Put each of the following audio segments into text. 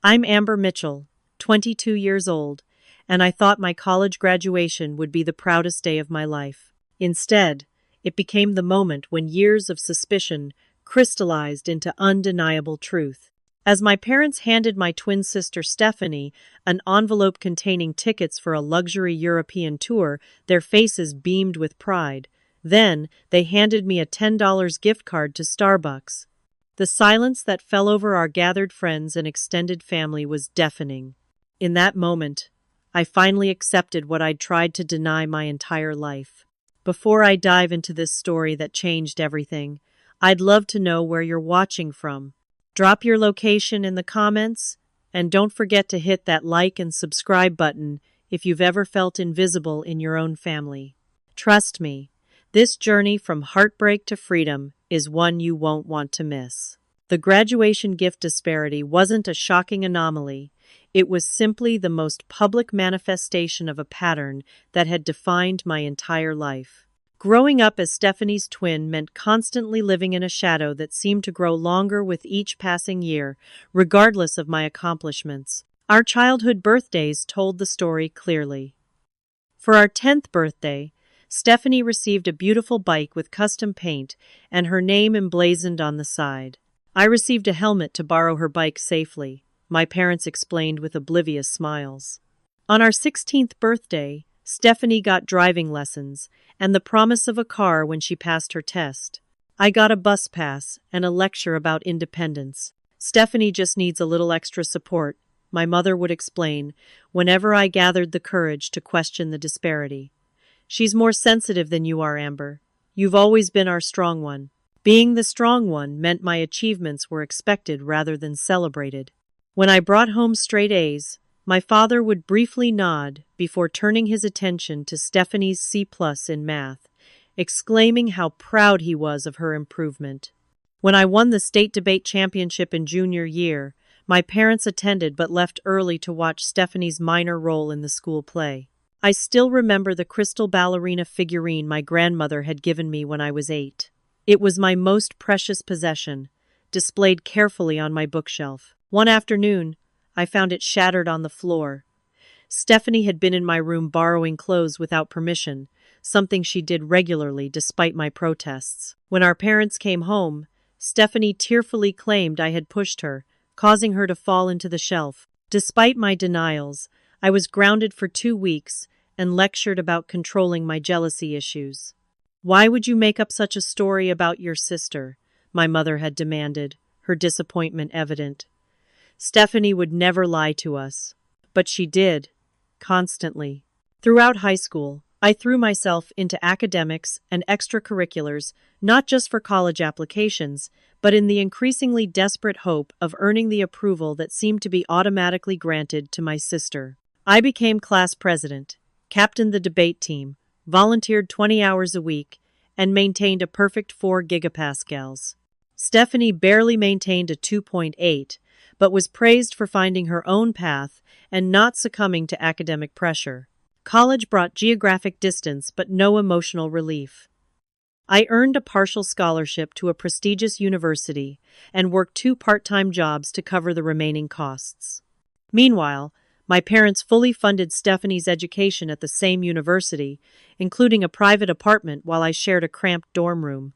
I'm Amber Mitchell, 22 years old, and I thought my college graduation would be the proudest day of my life. Instead, it became the moment when years of suspicion crystallized into undeniable truth. As my parents handed my twin sister Stephanie an envelope containing tickets for a luxury European tour, their faces beamed with pride. Then, they handed me a $10 gift card to Starbucks. The silence that fell over our gathered friends and extended family was deafening. In that moment, I finally accepted what I'd tried to deny my entire life. Before I dive into this story that changed everything, I'd love to know where you're watching from. Drop your location in the comments, and don't forget to hit that like and subscribe button if you've ever felt invisible in your own family. Trust me, this journey from heartbreak to freedom is one you won't want to miss. The graduation gift disparity wasn't a shocking anomaly. It was simply the most public manifestation of a pattern that had defined my entire life. Growing up as Stephanie's twin meant constantly living in a shadow that seemed to grow longer with each passing year, regardless of my accomplishments. Our childhood birthdays told the story clearly. For our 10th birthday, Stephanie received a beautiful bike with custom paint and her name emblazoned on the side. I received a helmet to borrow her bike safely, my parents explained with oblivious smiles. On our 16th birthday, Stephanie got driving lessons and the promise of a car when she passed her test. I got a bus pass and a lecture about independence. Stephanie just needs a little extra support, my mother would explain, whenever I gathered the courage to question the disparity. She's more sensitive than you are, Amber. You've always been our strong one. Being the strong one meant my achievements were expected rather than celebrated. When I brought home straight A's, my father would briefly nod before turning his attention to Stephanie's C+ in math, exclaiming how proud he was of her improvement. When I won the state debate championship in junior year, my parents attended but left early to watch Stephanie's minor role in the school play. I still remember the crystal ballerina figurine my grandmother had given me when I was 8. It was my most precious possession, displayed carefully on my bookshelf. One afternoon, I found it shattered on the floor. Stephanie had been in my room borrowing clothes without permission, something she did regularly despite my protests. When our parents came home, Stephanie tearfully claimed I had pushed her, causing her to fall into the shelf. Despite my denials, I was grounded for 2 weeks and lectured about controlling my jealousy issues. "Why would you make up such a story about your sister?" my mother had demanded, her disappointment evident. Stephanie would never lie to us, but she did, constantly. Throughout high school, I threw myself into academics and extracurriculars, not just for college applications, but in the increasingly desperate hope of earning the approval that seemed to be automatically granted to my sister. I became class president, captained the debate team, volunteered 20 hours a week, and maintained a perfect 4 gigapascals. Stephanie barely maintained a 2.8, but was praised for finding her own path and not succumbing to academic pressure. College brought geographic distance but no emotional relief. I earned a partial scholarship to a prestigious university and worked 2 part-time jobs to cover the remaining costs. Meanwhile, my parents fully funded Stephanie's education at the same university, including a private apartment while I shared a cramped dorm room.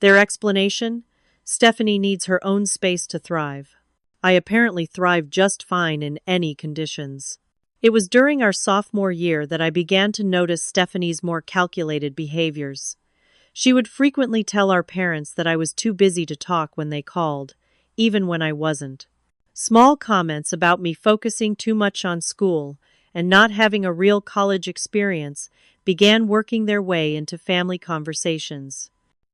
Their explanation? Stephanie needs her own space to thrive. I apparently thrived just fine in any conditions. It was during our sophomore year that I began to notice Stephanie's more calculated behaviors. She would frequently tell our parents that I was too busy to talk when they called, even when I wasn't. Small comments about me focusing too much on school and not having a real college experience began working their way into family conversations.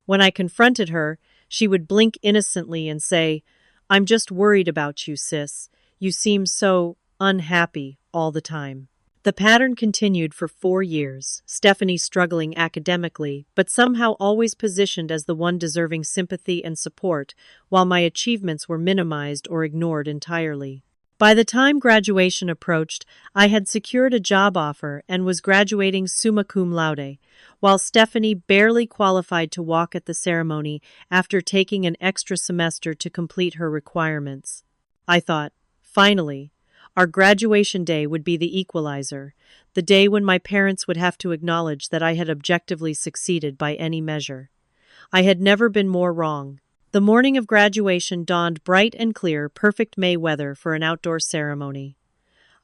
When I confronted her, she would blink innocently and say, "I'm just worried about you, sis. You seem so unhappy all the time." The pattern continued for 4 years, Stephanie struggling academically, but somehow always positioned as the one deserving sympathy and support, while my achievements were minimized or ignored entirely. By the time graduation approached, I had secured a job offer and was graduating summa cum laude, while Stephanie barely qualified to walk at the ceremony after taking an extra semester to complete her requirements. I thought, Finally, our graduation day would be the equalizer, the day when my parents would have to acknowledge that I had objectively succeeded by any measure. I had never been more wrong. The morning of graduation dawned bright and clear, perfect May weather for an outdoor ceremony.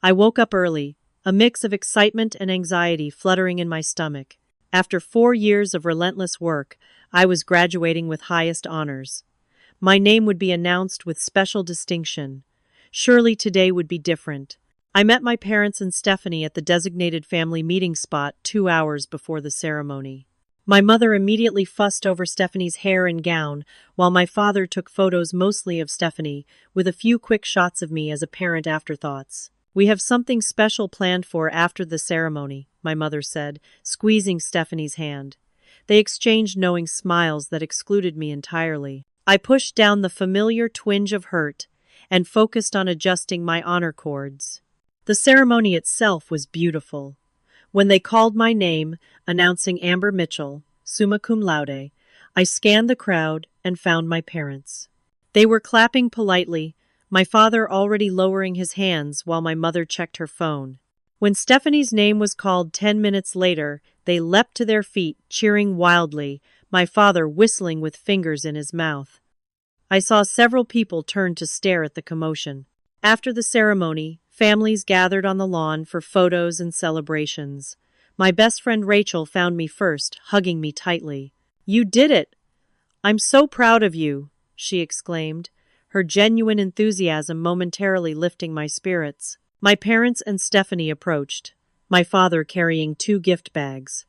I woke up early, a mix of excitement and anxiety fluttering in my stomach. After 4 years of relentless work, I was graduating with highest honors. My name would be announced with special distinction. Surely today would be different. I met my parents and Stephanie at the designated family meeting spot 2 hours before the ceremony. My mother immediately fussed over Stephanie's hair and gown, while my father took photos mostly of Stephanie, with a few quick shots of me as apparent afterthoughts. "We have something special planned for after the ceremony," my mother said, squeezing Stephanie's hand. They exchanged knowing smiles that excluded me entirely. I pushed down the familiar twinge of hurt and focused on adjusting my honor cords. The ceremony itself was beautiful. When they called my name, announcing Amber Mitchell, summa cum laude, I scanned the crowd and found my parents. They were clapping politely, my father already lowering his hands while my mother checked her phone. When Stephanie's name was called 10 minutes later, they leapt to their feet, cheering wildly, my father whistling with fingers in his mouth. I saw several people turn to stare at the commotion. After the ceremony, families gathered on the lawn for photos and celebrations. My best friend Rachel found me first, hugging me tightly. "You did it! I'm so proud of you," she exclaimed, her genuine enthusiasm momentarily lifting my spirits. My parents and Stephanie approached, my father carrying 2 gift bags.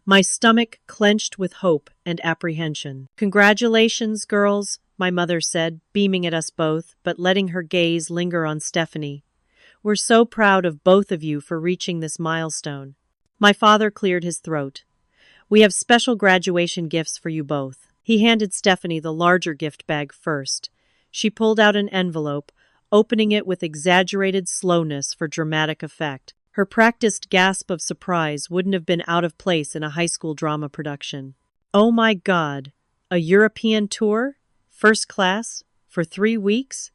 My stomach clenched with hope and apprehension. "Congratulations, girls," my mother said, beaming at us both, but letting her gaze linger on Stephanie. "We're so proud of both of you for reaching this milestone." My father cleared his throat. "We have special graduation gifts for you both." He handed Stephanie the larger gift bag first. She pulled out an envelope, opening it with exaggerated slowness for dramatic effect. Her practiced gasp of surprise wouldn't have been out of place in a high school drama production. "Oh my God! A European tour? First class? For 3 weeks?"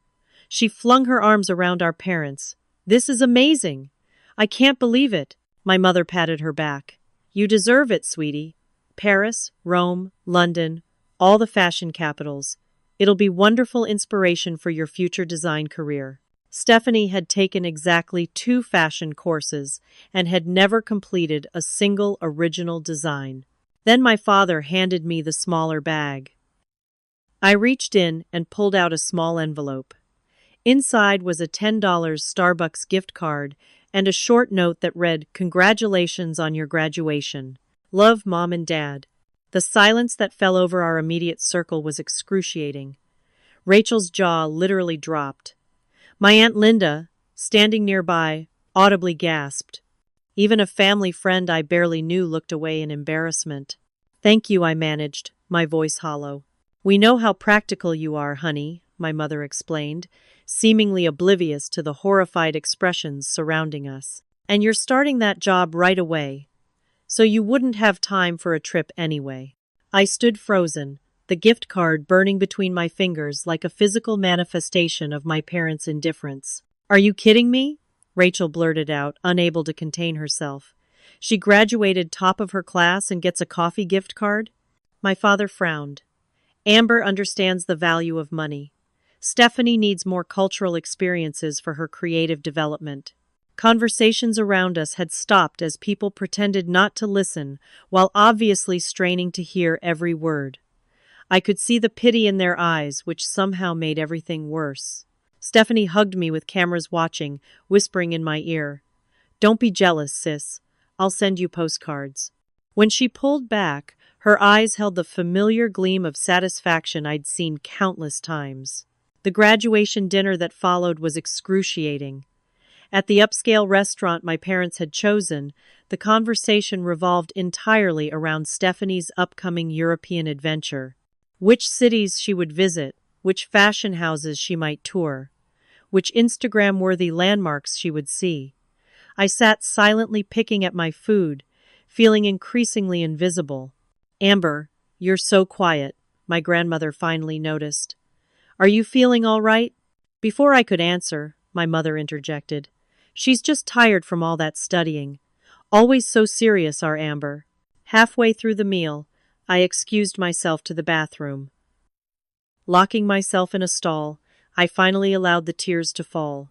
She flung her arms around our parents. "This is amazing! I can't believe it." My mother patted her back. "You deserve it, sweetie. Paris, Rome, London, all the fashion capitals. It'll be wonderful inspiration for your future design career." Stephanie had taken exactly 2 fashion courses and had never completed a single original design. Then my father handed me the smaller bag. I reached in and pulled out a small envelope. Inside was a $10 Starbucks gift card and a short note that read, "Congratulations on your graduation. Love, Mom and Dad." The silence that fell over our immediate circle was excruciating. Rachel's jaw literally dropped. My Aunt Linda, standing nearby, audibly gasped. Even a family friend I barely knew looked away in embarrassment. "Thank you," I managed, my voice hollow. "We know how practical you are, honey," my mother explained, seemingly oblivious to the horrified expressions surrounding us. "And you're starting that job right away, so you wouldn't have time for a trip anyway." I stood frozen, the gift card burning between my fingers like a physical manifestation of my parents' indifference. "Are you kidding me?" Rachel blurted out, unable to contain herself. "She graduated top of her class and gets a coffee gift card?" My father frowned. "Amber understands the value of money. Stephanie needs more cultural experiences for her creative development." Conversations around us had stopped as people pretended not to listen while obviously straining to hear every word. I could see the pity in their eyes, which somehow made everything worse. Stephanie hugged me with cameras watching, whispering in my ear, "Don't be jealous, sis. I'll send you postcards." When she pulled back, her eyes held the familiar gleam of satisfaction I'd seen countless times. The graduation dinner that followed was excruciating. At the upscale restaurant my parents had chosen, the conversation revolved entirely around Stephanie's upcoming European adventure. Which cities she would visit, which fashion houses she might tour, which Instagram-worthy landmarks she would see. I sat silently picking at my food, feeling increasingly invisible. "Amber, you're so quiet," my grandmother finally noticed. "Are you feeling all right?" Before I could answer, my mother interjected. She's just tired from all that studying. Always so serious, our Amber. Halfway through the meal, I excused myself to the bathroom. Locking myself in a stall, I finally allowed the tears to fall.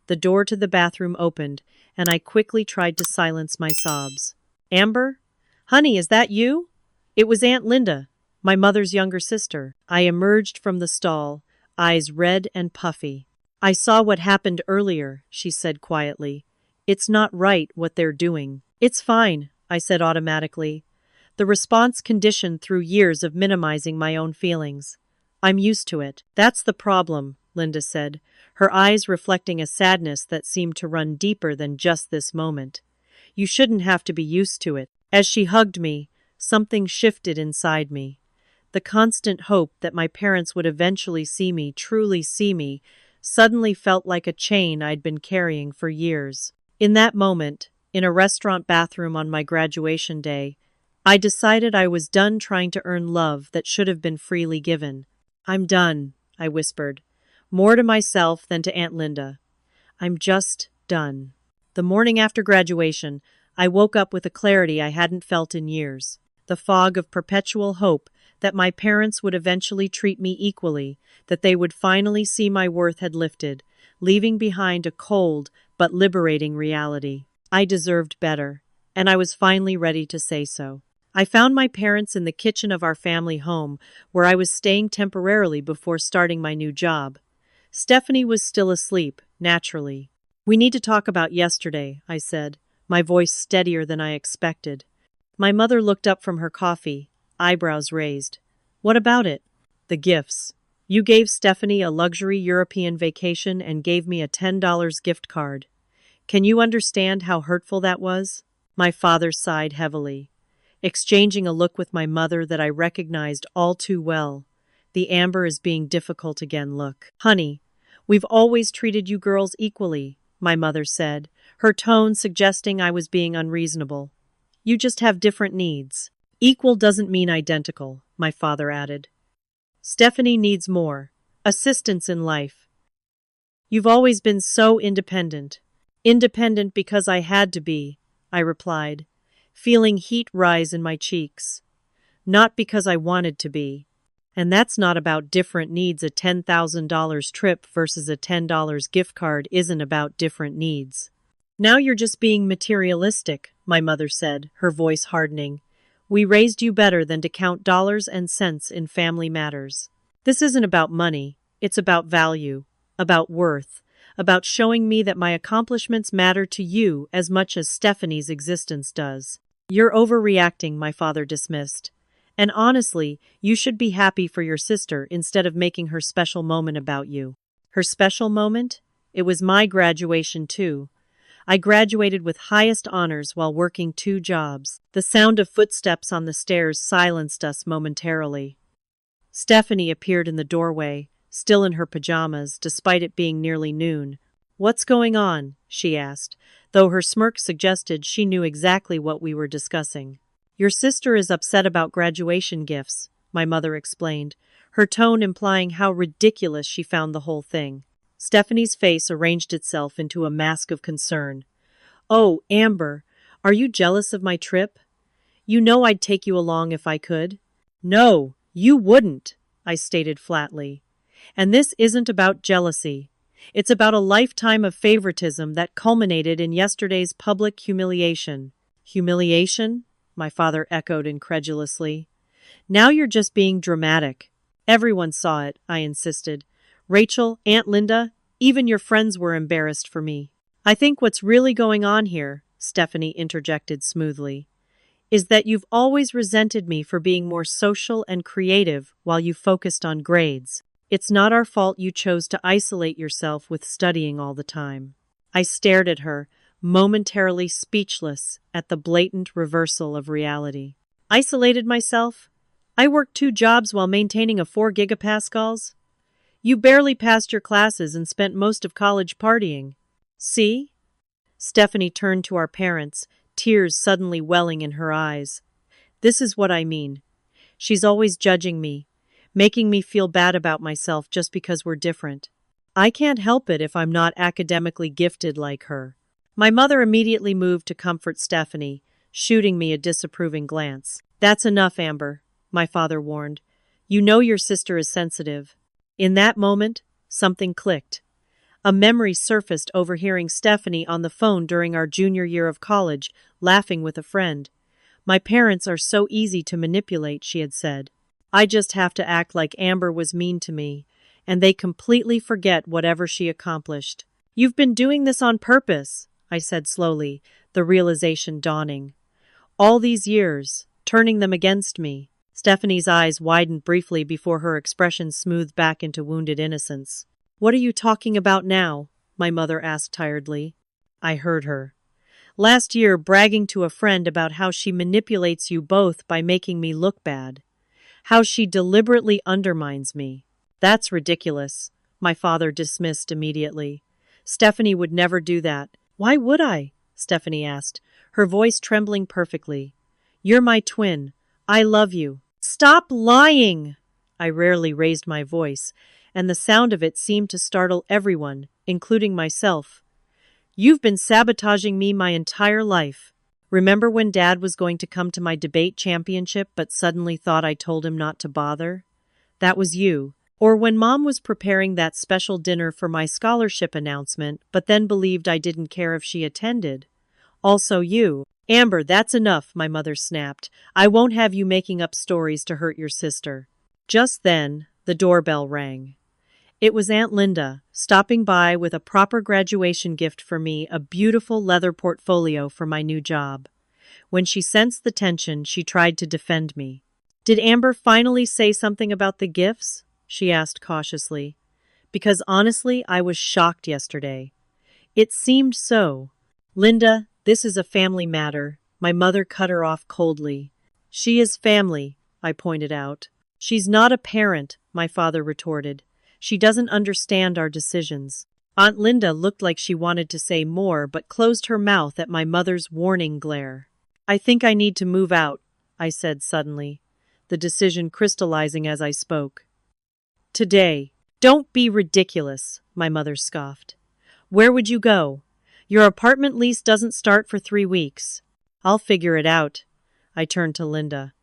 The door to the bathroom opened, and I quickly tried to silence my sobs. Amber? Honey, is that you? It was Aunt Linda, my mother's younger sister. I emerged from the stall, eyes red and puffy. I saw what happened earlier, she said quietly. It's not right what they're doing. It's fine, I said automatically. The response conditioned through years of minimizing my own feelings. I'm used to it. That's the problem, Linda said, her eyes reflecting a sadness that seemed to run deeper than just this moment. You shouldn't have to be used to it. As she hugged me, something shifted inside me. The constant hope that my parents would eventually see me, truly see me, suddenly felt like a chain I'd been carrying for years. In that moment, in a restaurant bathroom on my graduation day, I decided I was done trying to earn love that should have been freely given. I'm done, I whispered, more to myself than to Aunt Linda. I'm just done. The morning after graduation, I woke up with a clarity I hadn't felt in years. The fog of perpetual hope that my parents would eventually treat me equally, that they would finally see my worth had lifted, leaving behind a cold but liberating reality. I deserved better, and I was finally ready to say so. I found my parents in the kitchen of our family home, where I was staying temporarily before starting my new job. Stephanie was still asleep, naturally. We need to talk about yesterday, I said, my voice steadier than I expected. My mother looked up from her coffee, eyebrows raised. What about it? The gifts. You gave Stephanie a luxury European vacation and gave me a $10 gift card. Can you understand how hurtful that was? My father sighed heavily, exchanging a look with my mother that I recognized all too well. The Amber is being difficult again look. Honey, we've always treated you girls equally, my mother said, her tone suggesting I was being unreasonable. You just have different needs. Equal doesn't mean identical, my father added. Stephanie needs more. Assistance in life. You've always been so independent. Independent because I had to be, I replied, feeling heat rise in my cheeks. Not because I wanted to be. And that's not about different needs. A $10,000 trip versus a $10 gift card isn't about different needs. Now you're just being materialistic, my mother said, her voice hardening. We raised you better than to count dollars and cents in family matters. This isn't about money. It's about value, about worth, about showing me that my accomplishments matter to you as much as Stephanie's existence does. You're overreacting, my father dismissed. And honestly, you should be happy for your sister instead of making her special moment about you. Her special moment? It was my graduation too. I graduated with highest honors while working 2 jobs. The sound of footsteps on the stairs silenced us momentarily. Stephanie appeared in the doorway, still in her pajamas, despite it being nearly noon. What's going on? She asked, though her smirk suggested she knew exactly what we were discussing. Your sister is upset about graduation gifts, my mother explained, her tone implying how ridiculous she found the whole thing. Stephanie's face arranged itself into a mask of concern. Oh, Amber, are you jealous of my trip? You know I'd take you along if I could. No, you wouldn't, I stated flatly. And this isn't about jealousy. It's about a lifetime of favoritism that culminated in yesterday's public humiliation. Humiliation? My father echoed incredulously. Now you're just being dramatic. Everyone saw it, I insisted. Rachel, Aunt Linda, even your friends were embarrassed for me. I think what's really going on here, Stephanie interjected smoothly, is that you've always resented me for being more social and creative while you focused on grades. It's not our fault you chose to isolate yourself with studying all the time. I stared at her, momentarily speechless at the blatant reversal of reality. Isolated myself? I worked 2 jobs while maintaining a 4 gigapascals? You barely passed your classes and spent most of college partying. See? Stephanie turned to our parents, tears suddenly welling in her eyes. This is what I mean. She's always judging me, making me feel bad about myself just because we're different. I can't help it if I'm not academically gifted like her. My mother immediately moved to comfort Stephanie, shooting me a disapproving glance. That's enough, Amber, my father warned. You know your sister is sensitive. In that moment, something clicked. A memory surfaced overhearing Stephanie on the phone during our junior year of college, laughing with a friend. My parents are so easy to manipulate, she had said. I just have to act like Amber was mean to me, and they completely forget whatever she accomplished. You've been doing this on purpose, I said slowly, the realization dawning. All these years, turning them against me. Stephanie's eyes widened briefly before her expression smoothed back into wounded innocence. What are you talking about now? My mother asked tiredly. I heard her. Last year, bragging to a friend about how she manipulates you both by making me look bad. How she deliberately undermines me. That's ridiculous, my father dismissed immediately. Stephanie would never do that. Why would I? Stephanie asked, her voice trembling perfectly. You're my twin. I love you. Stop lying! I rarely raised my voice, and the sound of it seemed to startle everyone, including myself. You've been sabotaging me my entire life. Remember when Dad was going to come to my debate championship but suddenly thought I told him not to bother? That was you. Or when Mom was preparing that special dinner for my scholarship announcement but then believed I didn't care if she attended. Also you. Amber, that's enough, my mother snapped. I won't have you making up stories to hurt your sister. Just then, the doorbell rang. It was Aunt Linda, stopping by with a proper graduation gift for me, a beautiful leather portfolio for my new job. When she sensed the tension, she tried to defend me. Did Amber finally say something about the gifts? She asked cautiously. Because honestly, I was shocked yesterday. It seemed so. Linda, this is a family matter. My mother cut her off coldly. She is family, I pointed out. She's not a parent, my father retorted. She doesn't understand our decisions. Aunt Linda looked like she wanted to say more but closed her mouth at my mother's warning glare. I think I need to move out, I said suddenly, the decision crystallizing as I spoke. Today. Don't be ridiculous, my mother scoffed. Where would you go? Your apartment lease doesn't start for 3 weeks. I'll figure it out. I turned to Linda.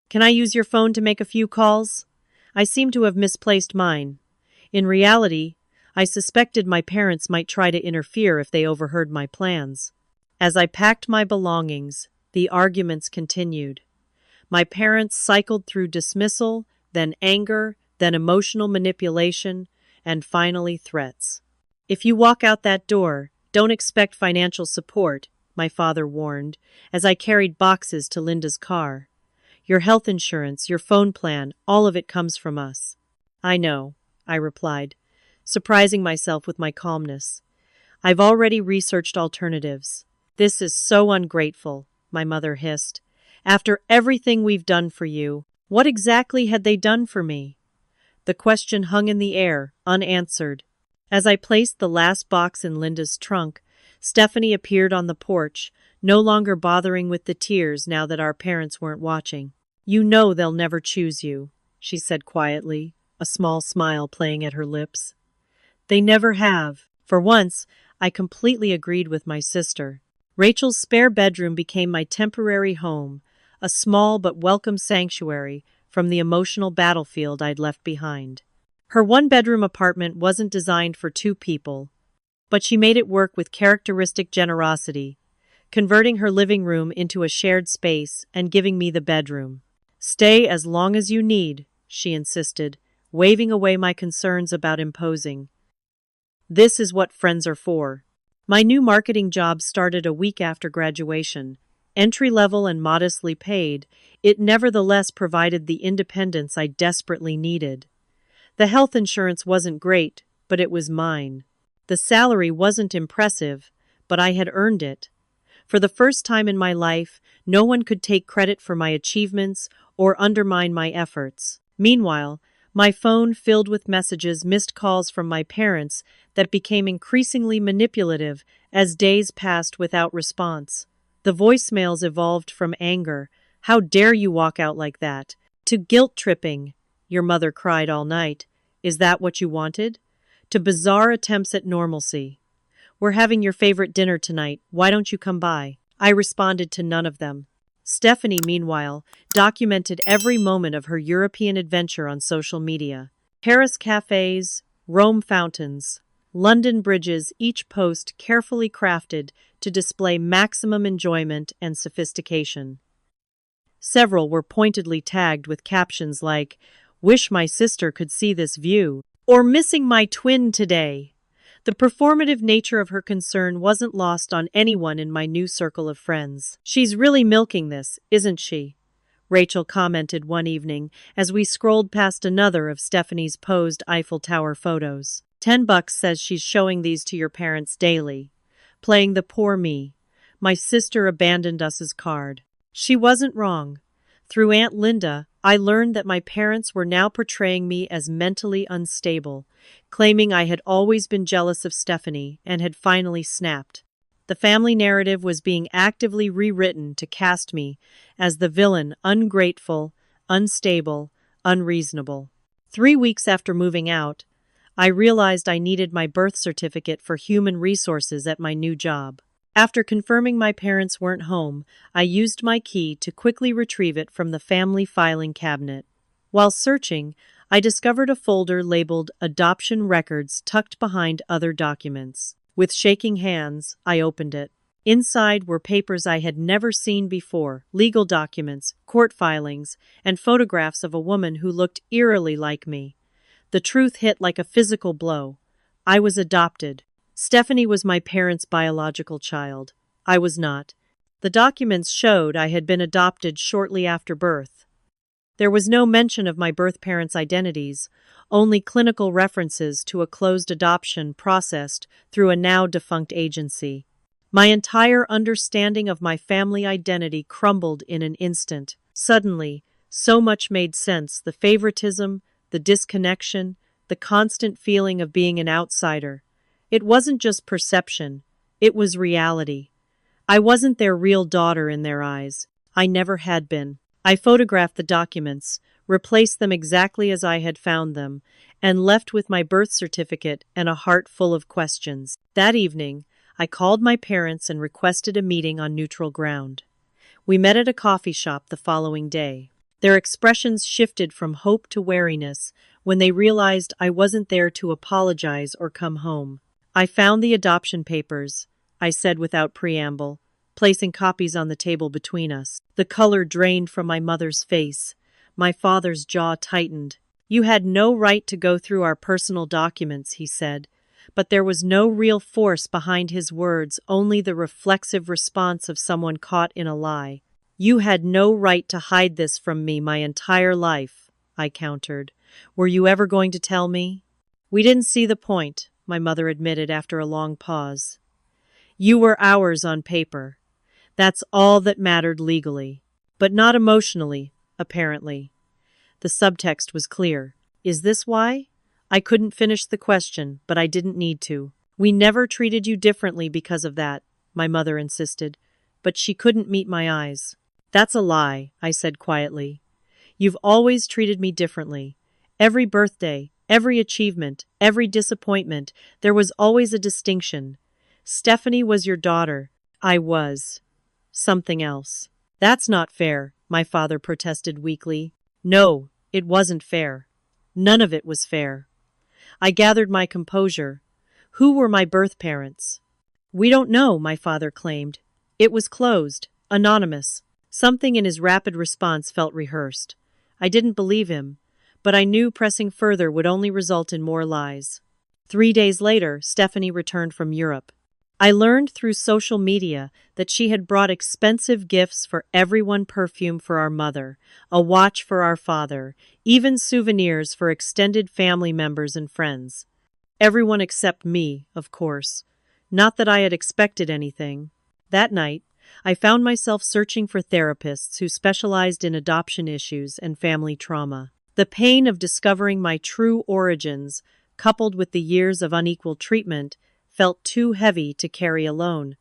Can I use your phone to make a few calls? I seem to have misplaced mine. In reality, I suspected my parents might try to interfere if they overheard my plans. As I packed my belongings, the arguments continued. My parents cycled through dismissal, then anger, then emotional manipulation, and finally threats. If you walk out that door, don't expect financial support, my father warned, as I carried boxes to Linda's car. Your health insurance, your phone plan, all of it comes from us. I know, I replied, surprising myself with my calmness. I've already researched alternatives. This is so ungrateful, my mother hissed. After everything we've done for you, what exactly had they done for me? The question hung in the air, unanswered. As I placed the last box in Linda's trunk, Stephanie appeared on the porch, no longer bothering with the tears now that our parents weren't watching. You know they'll never choose you, she said quietly, a small smile playing at her lips. They never have. For once, I completely agreed with my sister. Rachel's spare bedroom became my temporary home, a small but welcome sanctuary from the emotional battlefield I'd left behind. Her one-bedroom apartment wasn't designed for 2 people, but she made it work with characteristic generosity, converting her living room into a shared space and giving me the bedroom. Stay as long as you need, she insisted, waving away my concerns about imposing. This is what friends are for. My new marketing job started a week after graduation. Entry-level and modestly paid, it nevertheless provided the independence I desperately needed. The health insurance wasn't great, but it was mine. The salary wasn't impressive, but I had earned it. For the first time in my life, no one could take credit for my achievements or undermine my efforts. Meanwhile, my phone filled with messages, missed calls from my parents that became increasingly manipulative as days passed without response. The voicemails evolved from anger. How dare you walk out like that? To guilt-tripping. Your mother cried all night. Is that what you wanted? to bizarre attempts at normalcy. "We're having your favorite dinner tonight. Why don't you come by?" I responded to none of them. Stephanie, meanwhile, documented every moment of her European adventure on social media. Paris cafes, Rome fountains, London bridges, each post carefully crafted to display maximum enjoyment and sophistication. Several were pointedly tagged with captions like, "Wish my sister could see this view," or "Missing my twin today." The performative nature of her concern wasn't lost on anyone in my new circle of friends. "She's really milking this, isn't she?" Rachel commented one evening as we scrolled past another of Stephanie's posed Eiffel Tower photos. $10 says she's showing these to your parents daily. Playing the poor me. My sister abandoned us's card. She wasn't wrong. Through Aunt Linda, I learned that my parents were now portraying me as mentally unstable, claiming I had always been jealous of Stephanie and had finally snapped. The family narrative was being actively rewritten to cast me as the villain, ungrateful, unstable, unreasonable. 3 weeks after moving out, I realized I needed my birth certificate for human resources at my new job. After confirming my parents weren't home, I used my key to quickly retrieve it from the family filing cabinet. While searching, I discovered a folder labeled Adoption Records tucked behind other documents. With shaking hands, I opened it. Inside were papers I had never seen before, legal documents, court filings, and photographs of a woman who looked eerily like me. The truth hit like a physical blow. I was adopted. Stephanie was my parents' biological child. I was not. The documents showed I had been adopted shortly after birth. There was no mention of my birth parents' identities, only clinical references to a closed adoption processed through a now-defunct agency. My entire understanding of my family identity crumbled in an instant. Suddenly, so much made sense: the favoritism, the disconnection, the constant feeling of being an outsider. It wasn't just perception, it was reality. I wasn't their real daughter in their eyes. I never had been. I photographed the documents, replaced them exactly as I had found them, and left with my birth certificate and a heart full of questions. That evening, I called my parents and requested a meeting on neutral ground. We met at a coffee shop the following day. Their expressions shifted from hope to wariness when they realized I wasn't there to apologize or come home. "I found the adoption papers," I said without preamble, placing copies on the table between us. The color drained from my mother's face. My father's jaw tightened. "You had no right to go through our personal documents," he said. But there was no real force behind his words, only the reflexive response of someone caught in a lie. "You had no right to hide this from me my entire life," I countered. "Were you ever going to tell me?" "We didn't see the point," my mother admitted after a long pause. "You were ours on paper. That's all that mattered legally. But not emotionally, apparently." The subtext was clear. Is this why? I couldn't finish the question, but I didn't need to. "We never treated you differently because of that," my mother insisted, but she couldn't meet my eyes. "That's a lie," I said quietly. "You've always treated me differently. Every birthday, every achievement, every disappointment, there was always a distinction. Stephanie was your daughter. I was something else." "That's not fair," my father protested weakly. No, it wasn't fair. None of it was fair. I gathered my composure. Who were my birth parents? "We don't know," my father claimed. "It was closed, anonymous." Something in his rapid response felt rehearsed. I didn't believe him, but I knew pressing further would only result in more lies. 3 days later, Stephanie returned from Europe. I learned through social media that she had brought expensive gifts for everyone: perfume for our mother, a watch for our father, even souvenirs for extended family members and friends. Everyone except me, of course. Not that I had expected anything. That night, I found myself searching for therapists who specialized in adoption issues and family trauma. The pain of discovering my true origins, coupled with the years of unequal treatment, felt too heavy to carry alone.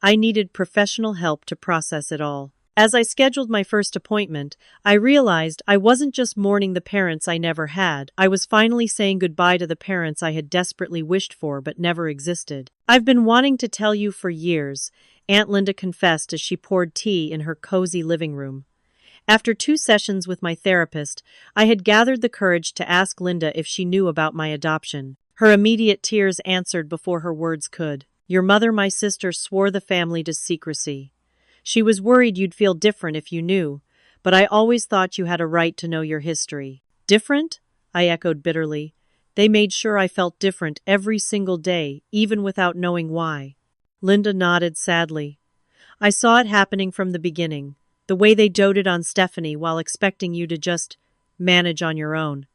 I needed professional help to process it all. As I scheduled my first appointment, I realized I wasn't just mourning the parents I never had, I was finally saying goodbye to the parents I had desperately wished for but never existed. "I've been wanting to tell you for years," Aunt Linda confessed as she poured tea in her cozy living room. After 2 sessions with my therapist, I had gathered the courage to ask Linda if she knew about my adoption. Her immediate tears answered before her words could. "Your mother, my sister, swore the family to secrecy. She was worried you'd feel different if you knew, but I always thought you had a right to know your history." "Different?" I echoed bitterly. "They made sure I felt different every single day, even without knowing why." Linda nodded sadly. "I saw it happening from the beginning, the way they doted on Stephanie while expecting you to just manage on your own.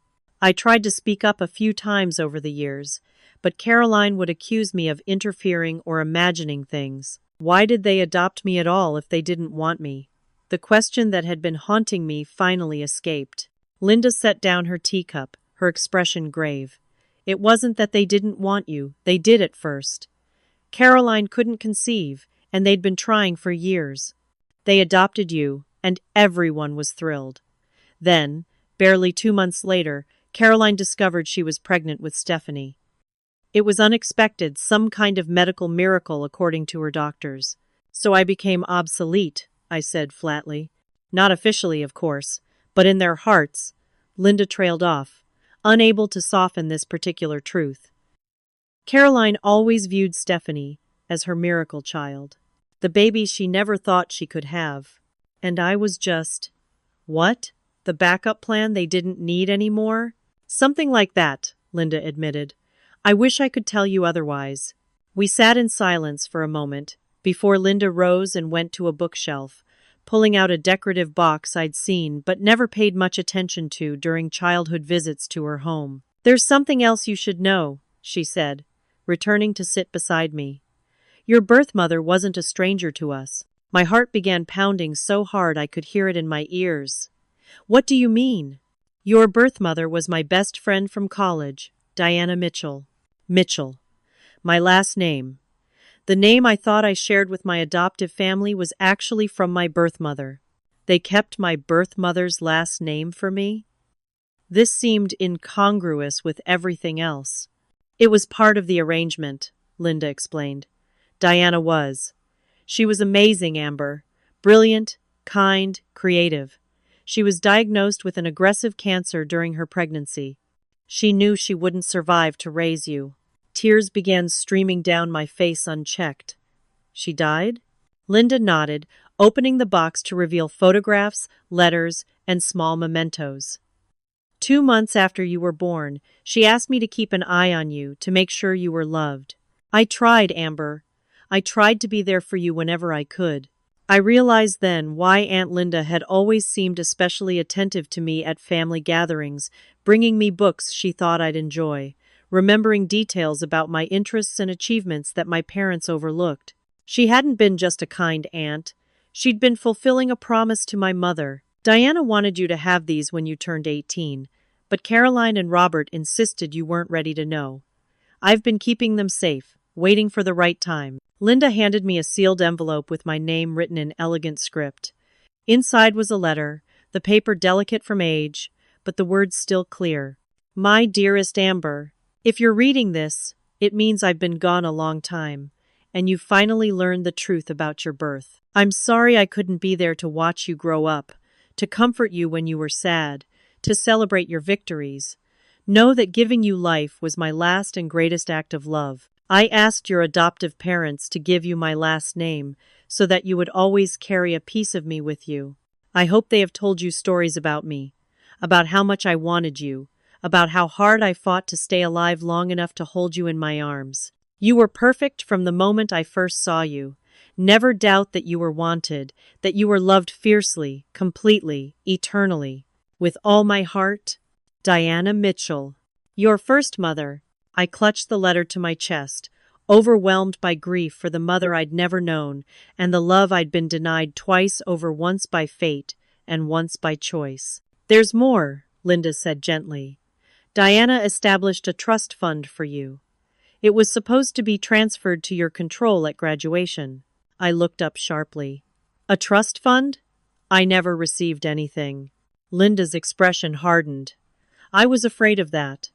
I tried to speak up a few times over the years, but Caroline would accuse me of interfering or imagining things. Why did they adopt me at all if they didn't want me?" The question that had been haunting me finally escaped. Linda set down her teacup, her expression grave. "It wasn't that they didn't want you, they did at first. Caroline couldn't conceive, and they'd been trying for years. They adopted you, and everyone was thrilled. Then, barely 2 months later, Caroline discovered she was pregnant with Stephanie. It was unexpected, some kind of medical miracle according to her doctors. So I became obsolete," I said flatly. "Not officially, of course, but in their hearts." Linda trailed off, unable to soften this particular truth. Caroline always viewed Stephanie as her miracle child, the baby she never thought she could have. And I was just, what? The backup plan they didn't need anymore? "Something like that," Linda admitted. "I wish I could tell you otherwise." We sat in silence for a moment, before Linda rose and went to a bookshelf, pulling out a decorative box I'd seen but never paid much attention to during childhood visits to her home. "There's something else you should know," she said, returning to sit beside me. "Your birth mother wasn't a stranger to us." My heart began pounding so hard I could hear it in my ears. "What do you mean?" "Your birth mother was my best friend from college, Diana Mitchell." Mitchell. My last name. The name I thought I shared with my adoptive family was actually from my birth mother. They kept my birth mother's last name for me? This seemed incongruous with everything else. "It was part of the arrangement," Linda explained. "Diana was. She was amazing, Amber. Brilliant, kind, creative. She was diagnosed with an aggressive cancer during her pregnancy. She knew she wouldn't survive to raise you." Tears began streaming down my face unchecked. "She died?" Linda nodded, opening the box to reveal photographs, letters, and small mementos. "2 months after you were born, she asked me to keep an eye on you, to make sure you were loved. I tried, Amber. I tried to be there for you whenever I could." I realized then why Aunt Linda had always seemed especially attentive to me at family gatherings, bringing me books she thought I'd enjoy, remembering details about my interests and achievements that my parents overlooked. She hadn't been just a kind aunt. She'd been fulfilling a promise to my mother. "Diana wanted you to have these when you turned 18, but Caroline and Robert insisted you weren't ready to know. I've been keeping them safe, waiting for the right time." Linda handed me a sealed envelope with my name written in elegant script. Inside was a letter, the paper delicate from age, but the words still clear. "My dearest Amber, if you're reading this, it means I've been gone a long time, and you've finally learned the truth about your birth. I'm sorry I couldn't be there to watch you grow up, to comfort you when you were sad, to celebrate your victories. Know that giving you life was my last and greatest act of love. I asked your adoptive parents to give you my last name so that you would always carry a piece of me with you. I hope they have told you stories about me, about how much I wanted you, about how hard I fought to stay alive long enough to hold you in my arms. You were perfect from the moment I first saw you. Never doubt that you were wanted, that you were loved fiercely, completely, eternally. With all my heart, Diana Mitchell." Your first mother. I clutched the letter to my chest, overwhelmed by grief for the mother I'd never known and the love I'd been denied twice over, once by fate and once by choice. "There's more," Linda said gently. "Diana established a trust fund for you. It was supposed to be transferred to your control at graduation." I looked up sharply. "A trust fund?" I never received anything. Linda's expression hardened. I was afraid of that.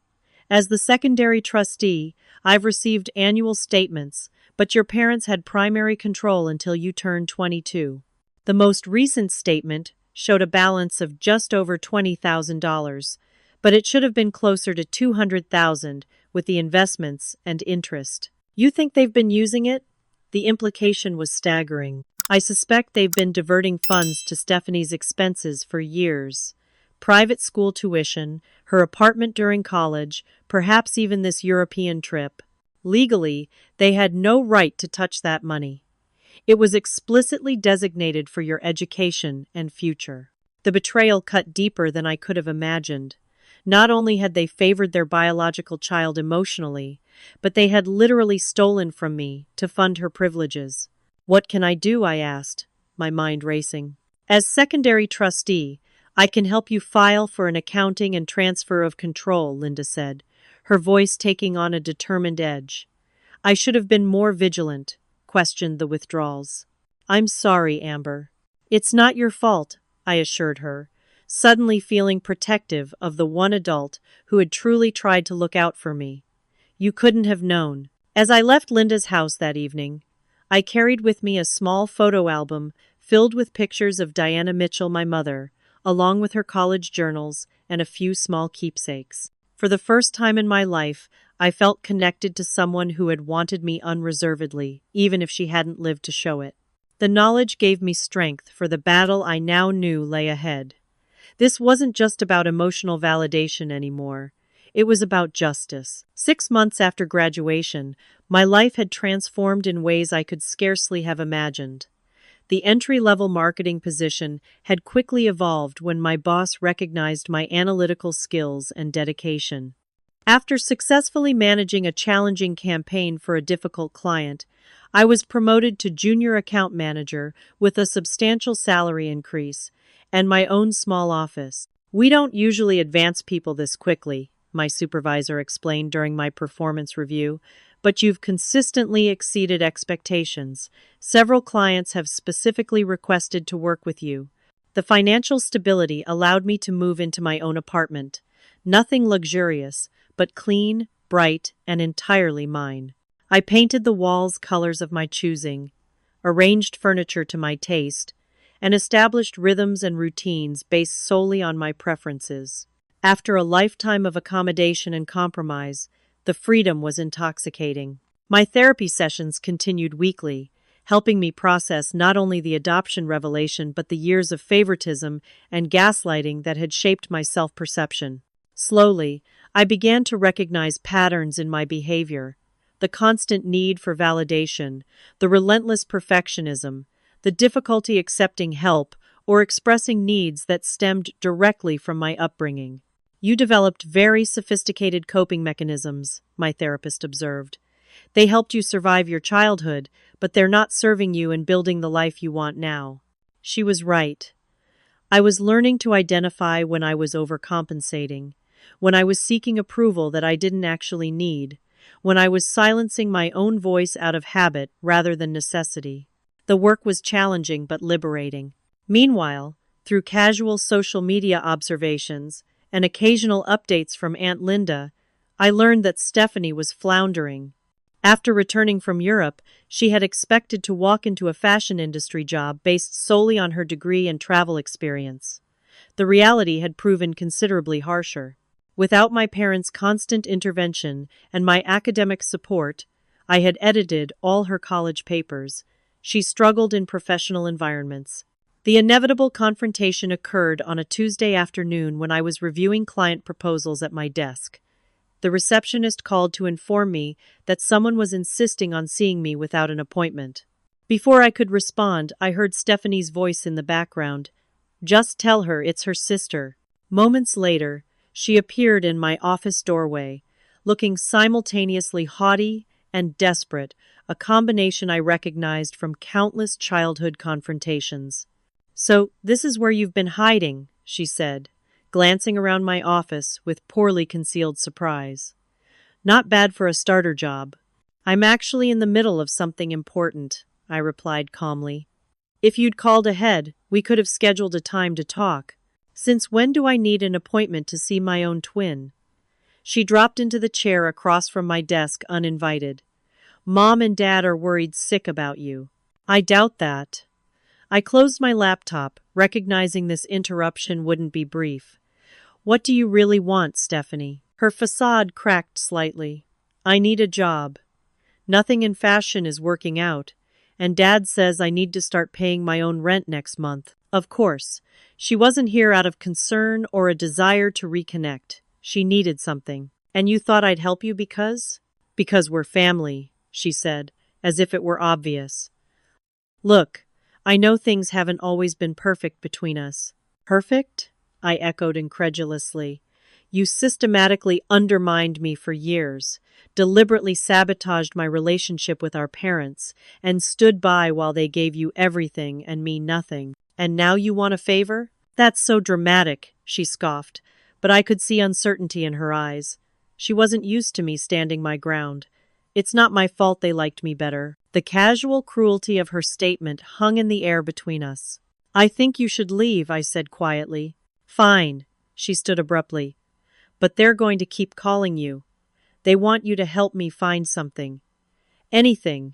As the secondary trustee, I've received annual statements, but your parents had primary control until you turned 22. The most recent statement showed a balance of just over $20,000, but it should have been closer to $200,000 with the investments and interest. You think they've been using it? The implication was staggering. I suspect they've been diverting funds to Stephanie's expenses for years. Private school tuition, her apartment during college, perhaps even this European trip. Legally, they had no right to touch that money. It was explicitly designated for your education and future. The betrayal cut deeper than I could have imagined. Not only had they favored their biological child emotionally, but they had literally stolen from me to fund her privileges. What can I do? I asked, my mind racing. As secondary trustee, I can help you file for an accounting and transfer of control, Linda said, her voice taking on a determined edge. I should have been more vigilant, questioned the withdrawals. I'm sorry, Amber. It's not your fault, I assured her, suddenly feeling protective of the one adult who had truly tried to look out for me. You couldn't have known. As I left Linda's house that evening, I carried with me a small photo album filled with pictures of Diana Mitchell, my mother, along with her college journals and a few small keepsakes. For the first time in my life, I felt connected to someone who had wanted me unreservedly, even if she hadn't lived to show it. The knowledge gave me strength for the battle I now knew lay ahead. This wasn't just about emotional validation anymore. It was about justice. 6 months after graduation, my life had transformed in ways I could scarcely have imagined. The entry-level marketing position had quickly evolved when my boss recognized my analytical skills and dedication. After successfully managing a challenging campaign for a difficult client, I was promoted to junior account manager with a substantial salary increase and my own small office. We don't usually advance people this quickly, my supervisor explained during my performance review, but you've consistently exceeded expectations. Several clients have specifically requested to work with you. The financial stability allowed me to move into my own apartment. Nothing luxurious, but clean, bright, and entirely mine. I painted the walls colors of my choosing, arranged furniture to my taste, and established rhythms and routines based solely on my preferences. After a lifetime of accommodation and compromise, the freedom was intoxicating. My therapy sessions continued weekly, helping me process not only the adoption revelation but the years of favoritism and gaslighting that had shaped my self-perception. Slowly, I began to recognize patterns in my behavior: the constant need for validation, the relentless perfectionism, the difficulty accepting help or expressing needs that stemmed directly from my upbringing. You developed very sophisticated coping mechanisms, my therapist observed. They helped you survive your childhood, but they're not serving you in building the life you want now. She was right. I was learning to identify when I was overcompensating, when I was seeking approval that I didn't actually need, when I was silencing my own voice out of habit rather than necessity. The work was challenging but liberating. Meanwhile, through casual social media observations and occasional updates from Aunt Linda, I learned that Stephanie was floundering. After returning from Europe, she had expected to walk into a fashion industry job based solely on her degree and travel experience. The reality had proven considerably harsher. Without my parents' constant intervention and my academic support, I had edited all her college papers. She struggled in professional environments. The inevitable confrontation occurred on a Tuesday afternoon when I was reviewing client proposals at my desk. The receptionist called to inform me that someone was insisting on seeing me without an appointment. Before I could respond, I heard Stephanie's voice in the background. "Just tell her it's her sister." Moments later, she appeared in my office doorway, looking simultaneously haughty and desperate, a combination I recognized from countless childhood confrontations. "So, this is where you've been hiding," she said, glancing around my office with poorly concealed surprise. "Not bad for a starter job." "I'm actually in the middle of something important," I replied calmly. If you'd called ahead, we could have scheduled a time to talk. Since when do I need an appointment to see my own twin? She dropped into the chair across from my desk uninvited. Mom and Dad are worried sick about you. I doubt that. I closed my laptop, recognizing this interruption wouldn't be brief. What do you really want, Stephanie? Her facade cracked slightly. I need a job. Nothing in fashion is working out, and Dad says I need to start paying my own rent next month. Of course, she wasn't here out of concern or a desire to reconnect. She needed something. And you thought I'd help you because? Because we're family, she said, as if it were obvious. Look, I know things haven't always been perfect between us. Perfect? I echoed incredulously. You systematically undermined me for years, deliberately sabotaged my relationship with our parents, and stood by while they gave you everything and me nothing. And now you want a favor? That's so dramatic, she scoffed, but I could see uncertainty in her eyes. She wasn't used to me standing my ground. It's not my fault they liked me better. The casual cruelty of her statement hung in the air between us. I think you should leave, I said quietly. Fine, she stood abruptly. But they're going to keep calling you. They want you to help me find something. Anything.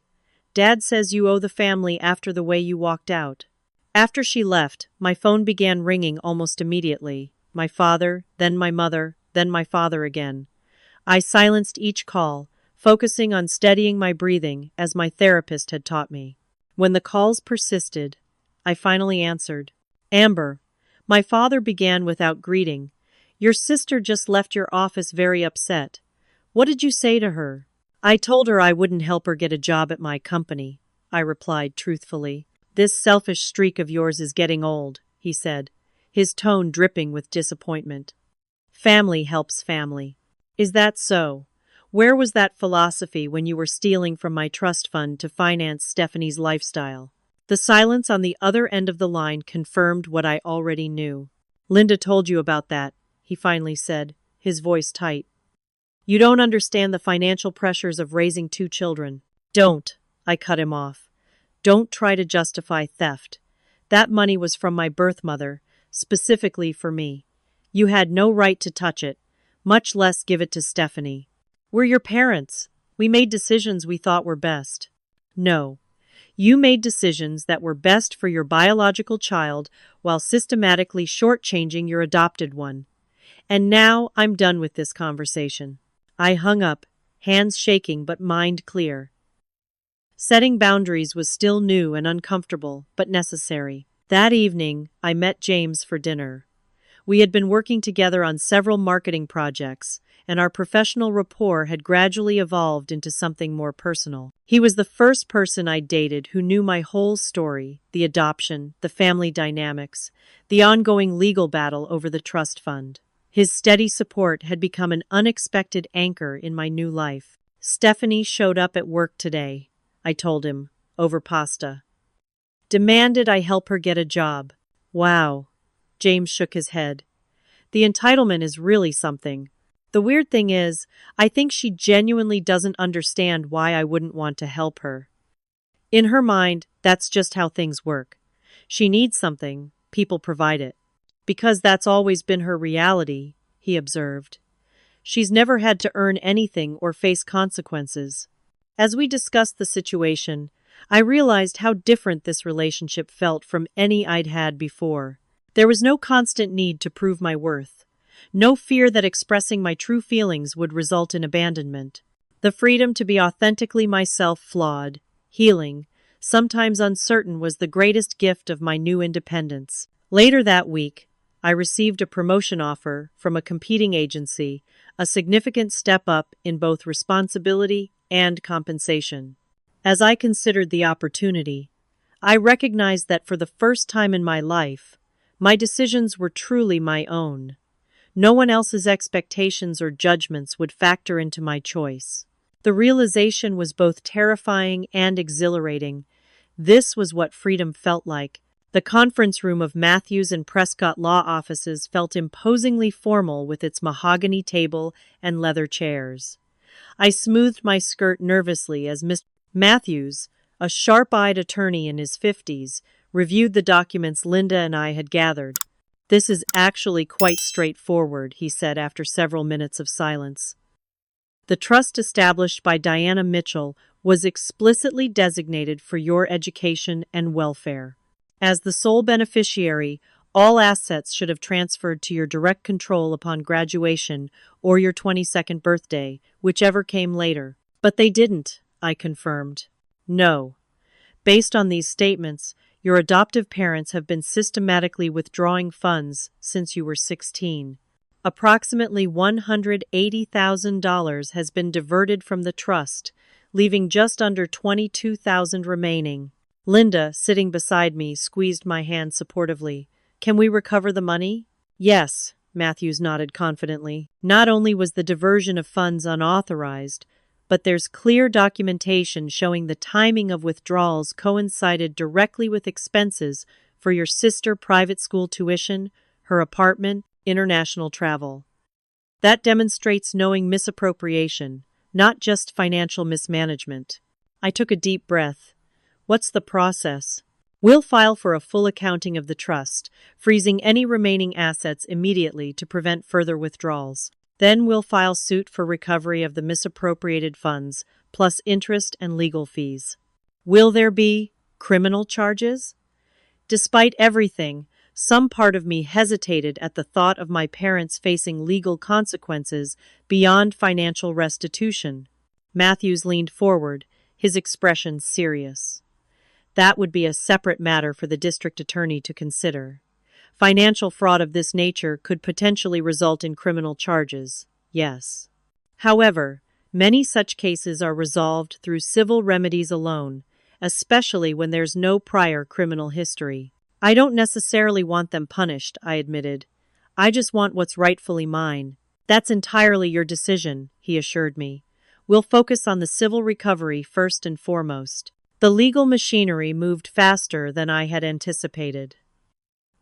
Dad says you owe the family after the way you walked out. After she left, my phone began ringing almost immediately. My father, then my mother, then my father again. I silenced each call, focusing on steadying my breathing as my therapist had taught me. When the calls persisted, I finally answered. Amber, my father began without greeting. Your sister just left your office very upset. What did you say to her? I told her I wouldn't help her get a job at my company, I replied truthfully. This selfish streak of yours is getting old, he said, his tone dripping with disappointment. Family helps family. Is that so? Where was that philosophy when you were stealing from my trust fund to finance Stephanie's lifestyle? The silence on the other end of the line confirmed what I already knew. Linda told you about that, he finally said, his voice tight. You don't understand the financial pressures of raising 2 children. Don't, I cut him off. Don't try to justify theft. That money was from my birth mother, specifically for me. You had no right to touch it, much less give it to Stephanie. We're your parents. We made decisions we thought were best. No. You made decisions that were best for your biological child while systematically shortchanging your adopted one. And now I'm done with this conversation. I hung up, hands shaking but mind clear. Setting boundaries was still new and uncomfortable, but necessary. That evening, I met James for dinner. We had been working together on several marketing projects, and our professional rapport had gradually evolved into something more personal. He was the first person I'd dated who knew my whole story, the adoption, the family dynamics, the ongoing legal battle over the trust fund. His steady support had become an unexpected anchor in my new life. Stephanie showed up at work today, I told him, over pasta. Demanded I help her get a job. Wow. James shook his head. The entitlement is really something. The weird thing is, I think she genuinely doesn't understand why I wouldn't want to help her. In her mind, that's just how things work. She needs something, people provide it. Because that's always been her reality, he observed. She's never had to earn anything or face consequences. As we discussed the situation, I realized how different this relationship felt from any I'd had before. There was no constant need to prove my worth. No fear that expressing my true feelings would result in abandonment. The freedom to be authentically myself, flawed, healing, sometimes uncertain, was the greatest gift of my new independence. Later that week, I received a promotion offer from a competing agency, a significant step up in both responsibility and compensation. As I considered the opportunity, I recognized that for the first time in my life, my decisions were truly my own. No one else's expectations or judgments would factor into my choice. The realization was both terrifying and exhilarating. This was what freedom felt like. The conference room of Matthews and Prescott law offices felt imposingly formal with its mahogany table and leather chairs. I smoothed my skirt nervously as Mr. Matthews, a sharp-eyed attorney in his 50s, reviewed the documents Linda and I had gathered. "This is actually quite straightforward," he said after several minutes of silence. "The trust established by Diana Mitchell was explicitly designated for your education and welfare. As the sole beneficiary, all assets should have transferred to your direct control upon graduation or your 22nd birthday, whichever came later. But they didn't," I confirmed. "No. Based on these statements, your adoptive parents have been systematically withdrawing funds since you were 16. Approximately $180,000 has been diverted from the trust, leaving just under $22,000 remaining." Linda, sitting beside me, squeezed my hand supportively. "Can we recover the money?" "Yes," Matthews nodded confidently. "Not only was the diversion of funds unauthorized, but there's clear documentation showing the timing of withdrawals coincided directly with expenses for your sister private school tuition, her apartment, international travel. That demonstrates knowing misappropriation, not just financial mismanagement." I took a deep breath. "What's the process?" "We'll file for a full accounting of the trust, freezing any remaining assets immediately to prevent further withdrawals. Then we'll file suit for recovery of the misappropriated funds, plus interest and legal fees." "Will there be criminal charges?" Despite everything, some part of me hesitated at the thought of my parents facing legal consequences beyond financial restitution. Matthews leaned forward, his expression serious. "That would be a separate matter for the district attorney to consider. Financial fraud of this nature could potentially result in criminal charges, yes. However, many such cases are resolved through civil remedies alone, especially when there's no prior criminal history." "I don't necessarily want them punished," I admitted. "I just want what's rightfully mine." "That's entirely your decision," he assured me. "We'll focus on the civil recovery first and foremost." The legal machinery moved faster than I had anticipated.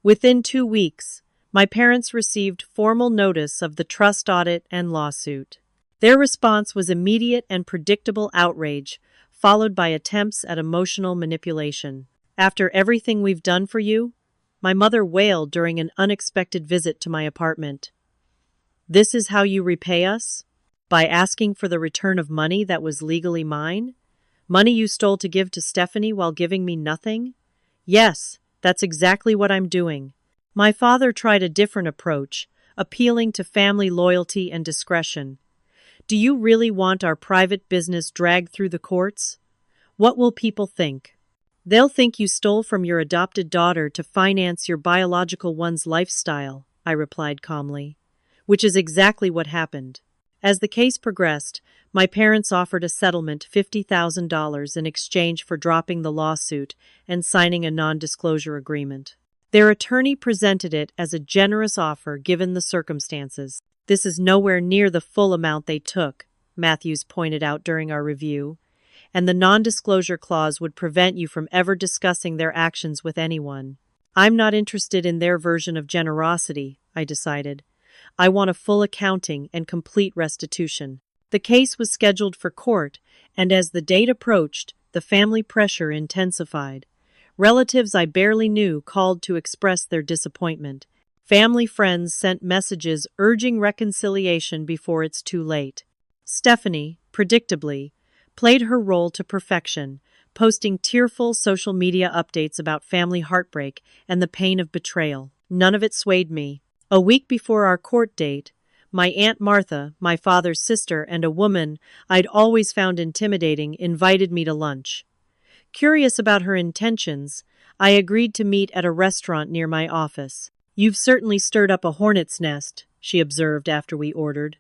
Within 2 weeks, my parents received formal notice of the trust audit and lawsuit. Their response was immediate and predictable outrage, followed by attempts at emotional manipulation. "After everything we've done for you?" my mother wailed during an unexpected visit to my apartment. "This is how you repay us? By asking for the return of money that was legally mine? Money you stole to give to Stephanie while giving me nothing?" "Yes, that's exactly what I'm doing." My father tried a different approach, appealing to family loyalty and discretion. "Do you really want our private business dragged through the courts? What will people think?" "They'll think you stole from your adopted daughter to finance your biological one's lifestyle," I replied calmly. "Which is exactly what happened." As the case progressed, my parents offered a settlement $50,000 in exchange for dropping the lawsuit and signing a non-disclosure agreement. Their attorney presented it as a generous offer given the circumstances. "This is nowhere near the full amount they took," Matthews pointed out during our review, "and the non-disclosure clause would prevent you from ever discussing their actions with anyone." "I'm not interested in their version of generosity," I decided. "I want a full accounting and complete restitution." The case was scheduled for court, and as the date approached, the family pressure intensified. Relatives I barely knew called to express their disappointment. Family friends sent messages urging reconciliation before it's too late. Stephanie, predictably, played her role to perfection, posting tearful social media updates about family heartbreak and the pain of betrayal. None of it swayed me. A week before our court date, my Aunt Martha, my father's sister, and a woman I'd always found intimidating invited me to lunch. Curious about her intentions, I agreed to meet at a restaurant near my office. "You've certainly stirred up a hornet's nest," she observed after we ordered.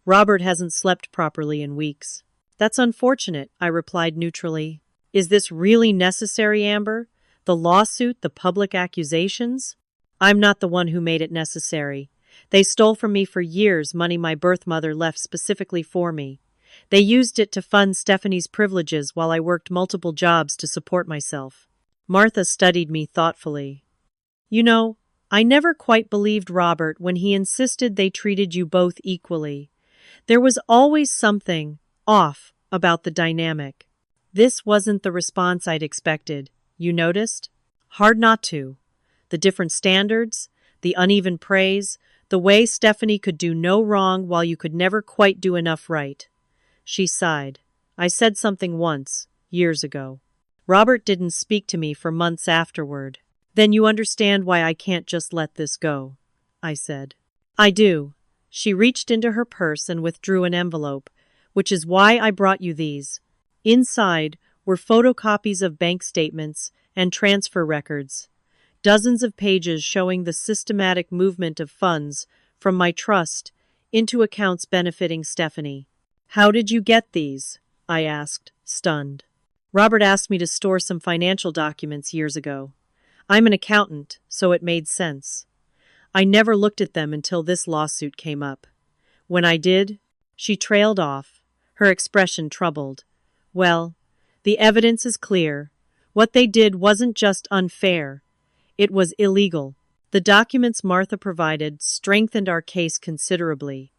"Robert hasn't slept properly in weeks." "That's unfortunate," I replied neutrally. "Is this really necessary, Amber? The lawsuit, the public accusations?" "I'm not the one who made it necessary. They stole from me for years money my birth mother left specifically for me. They used it to fund Stephanie's privileges while I worked multiple jobs to support myself." Martha studied me thoughtfully. "You know, I never quite believed Robert when he insisted they treated you both equally. There was always something off about the dynamic." This wasn't the response I'd expected. "You noticed?" Hard not to. The different standards, the uneven praise, the way Stephanie could do no wrong while you could never quite do enough right. She sighed. I said something once, years ago. Robert didn't speak to me for months afterward. Then you understand why I can't just let this go, I said. I do. She reached into her purse and withdrew an envelope, which is why I brought you these. Inside were photocopies of bank statements and transfer records, dozens of pages showing the systematic movement of funds from my trust into accounts benefiting Stephanie. How did you get these? I asked, stunned. Robert asked me to store some financial documents years ago. I'm an accountant, so it made sense. I never looked at them until this lawsuit came up. When I did, she trailed off, her expression troubled. Well, the evidence is clear. What they did wasn't just unfair. It was illegal. The documents Martha provided strengthened our case considerably.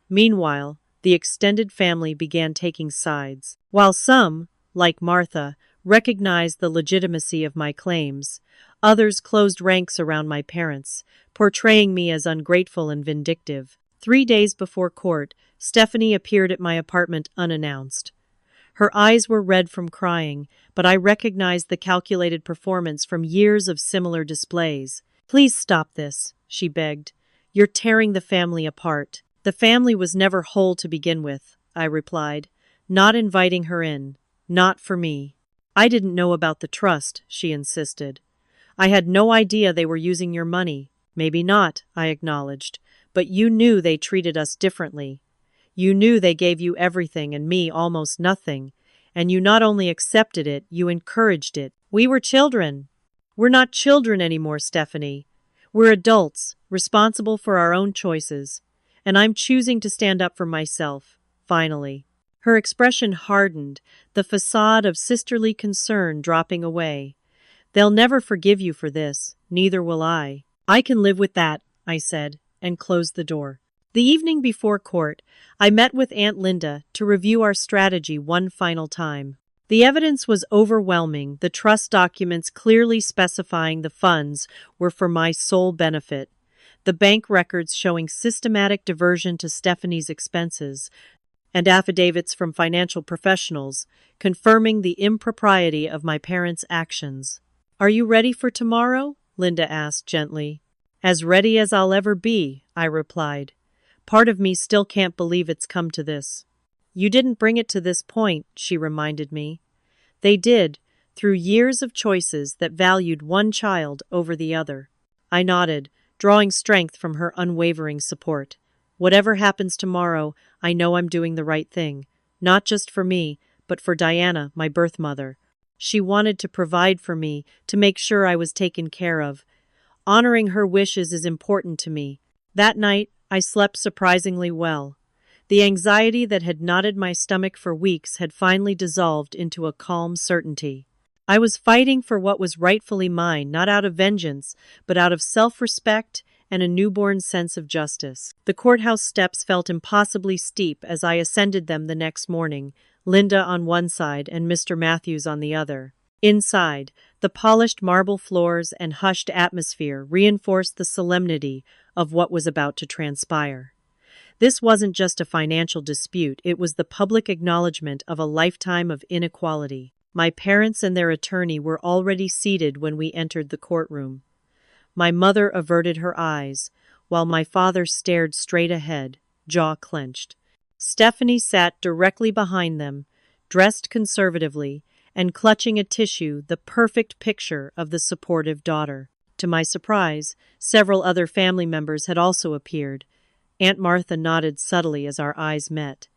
Meanwhile, the extended family began taking sides. While some, like Martha, recognized the legitimacy of my claims, others closed ranks around my parents, portraying me as ungrateful and vindictive. 3 days before court, Stephanie appeared at my apartment unannounced. Her eyes were red from crying, but I recognized the calculated performance from years of similar displays. Please stop this, she begged. You're tearing the family apart. The family was never whole to begin with, I replied, not inviting her in. Not for me. I didn't know about the trust, she insisted. I had no idea they were using your money. Maybe not, I acknowledged, but you knew they treated us differently. You knew they gave you everything and me almost nothing, and you not only accepted it, you encouraged it. We were children. We're not children anymore, Stephanie. We're adults, responsible for our own choices, and I'm choosing to stand up for myself, finally. Her expression hardened, the facade of sisterly concern dropping away. They'll never forgive you for this, neither will I. I can live with that, I said, and closed the door. The evening before court, I met with Aunt Linda to review our strategy one final time. The evidence was overwhelming, the trust documents clearly specifying the funds were for my sole benefit, the bank records showing systematic diversion to Stephanie's expenses, and affidavits from financial professionals confirming the impropriety of my parents' actions. Are you ready for tomorrow? Linda asked gently. As ready as I'll ever be, I replied. Part of me still can't believe it's come to this. You didn't bring it to this point, she reminded me. They did, through years of choices that valued one child over the other. I nodded, drawing strength from her unwavering support. Whatever happens tomorrow, I know I'm doing the right thing, not just for me, but for Diana, my birth mother. She wanted to provide for me, to make sure I was taken care of. Honoring her wishes is important to me. That night, I slept surprisingly well. The anxiety that had knotted my stomach for weeks had finally dissolved into a calm certainty. I was fighting for what was rightfully mine, not out of vengeance, but out of self-respect and a newborn sense of justice. The courthouse steps felt impossibly steep as I ascended them the next morning, Linda on one side and Mr. Matthews on the other. Inside, the polished marble floors and hushed atmosphere reinforced the solemnity of what was about to transpire. This wasn't just a financial dispute, it was the public acknowledgement of a lifetime of inequality. My parents and their attorney were already seated when we entered the courtroom. My mother averted her eyes, while my father stared straight ahead, jaw clenched. Stephanie sat directly behind them, dressed conservatively, and clutching a tissue, the perfect picture of the supportive daughter. To my surprise, several other family members had also appeared. Aunt Martha nodded subtly as our eyes met.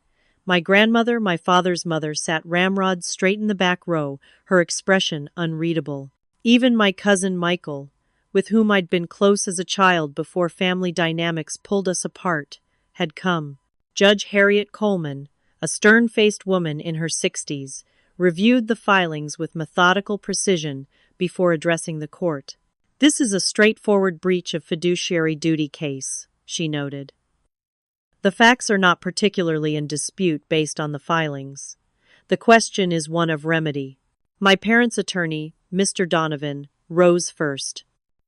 My grandmother, my father's mother, sat ramrod straight in the back row, her expression unreadable. Even my cousin Michael, with whom I'd been close as a child before family dynamics pulled us apart, had come. Judge Harriet Coleman, a stern-faced woman in her 60s, reviewed the filings with methodical precision before addressing the court. This is a straightforward breach of fiduciary duty case, she noted. The facts are not particularly in dispute based on the filings. The question is one of remedy. My parents' attorney, Mr. Donovan, rose first.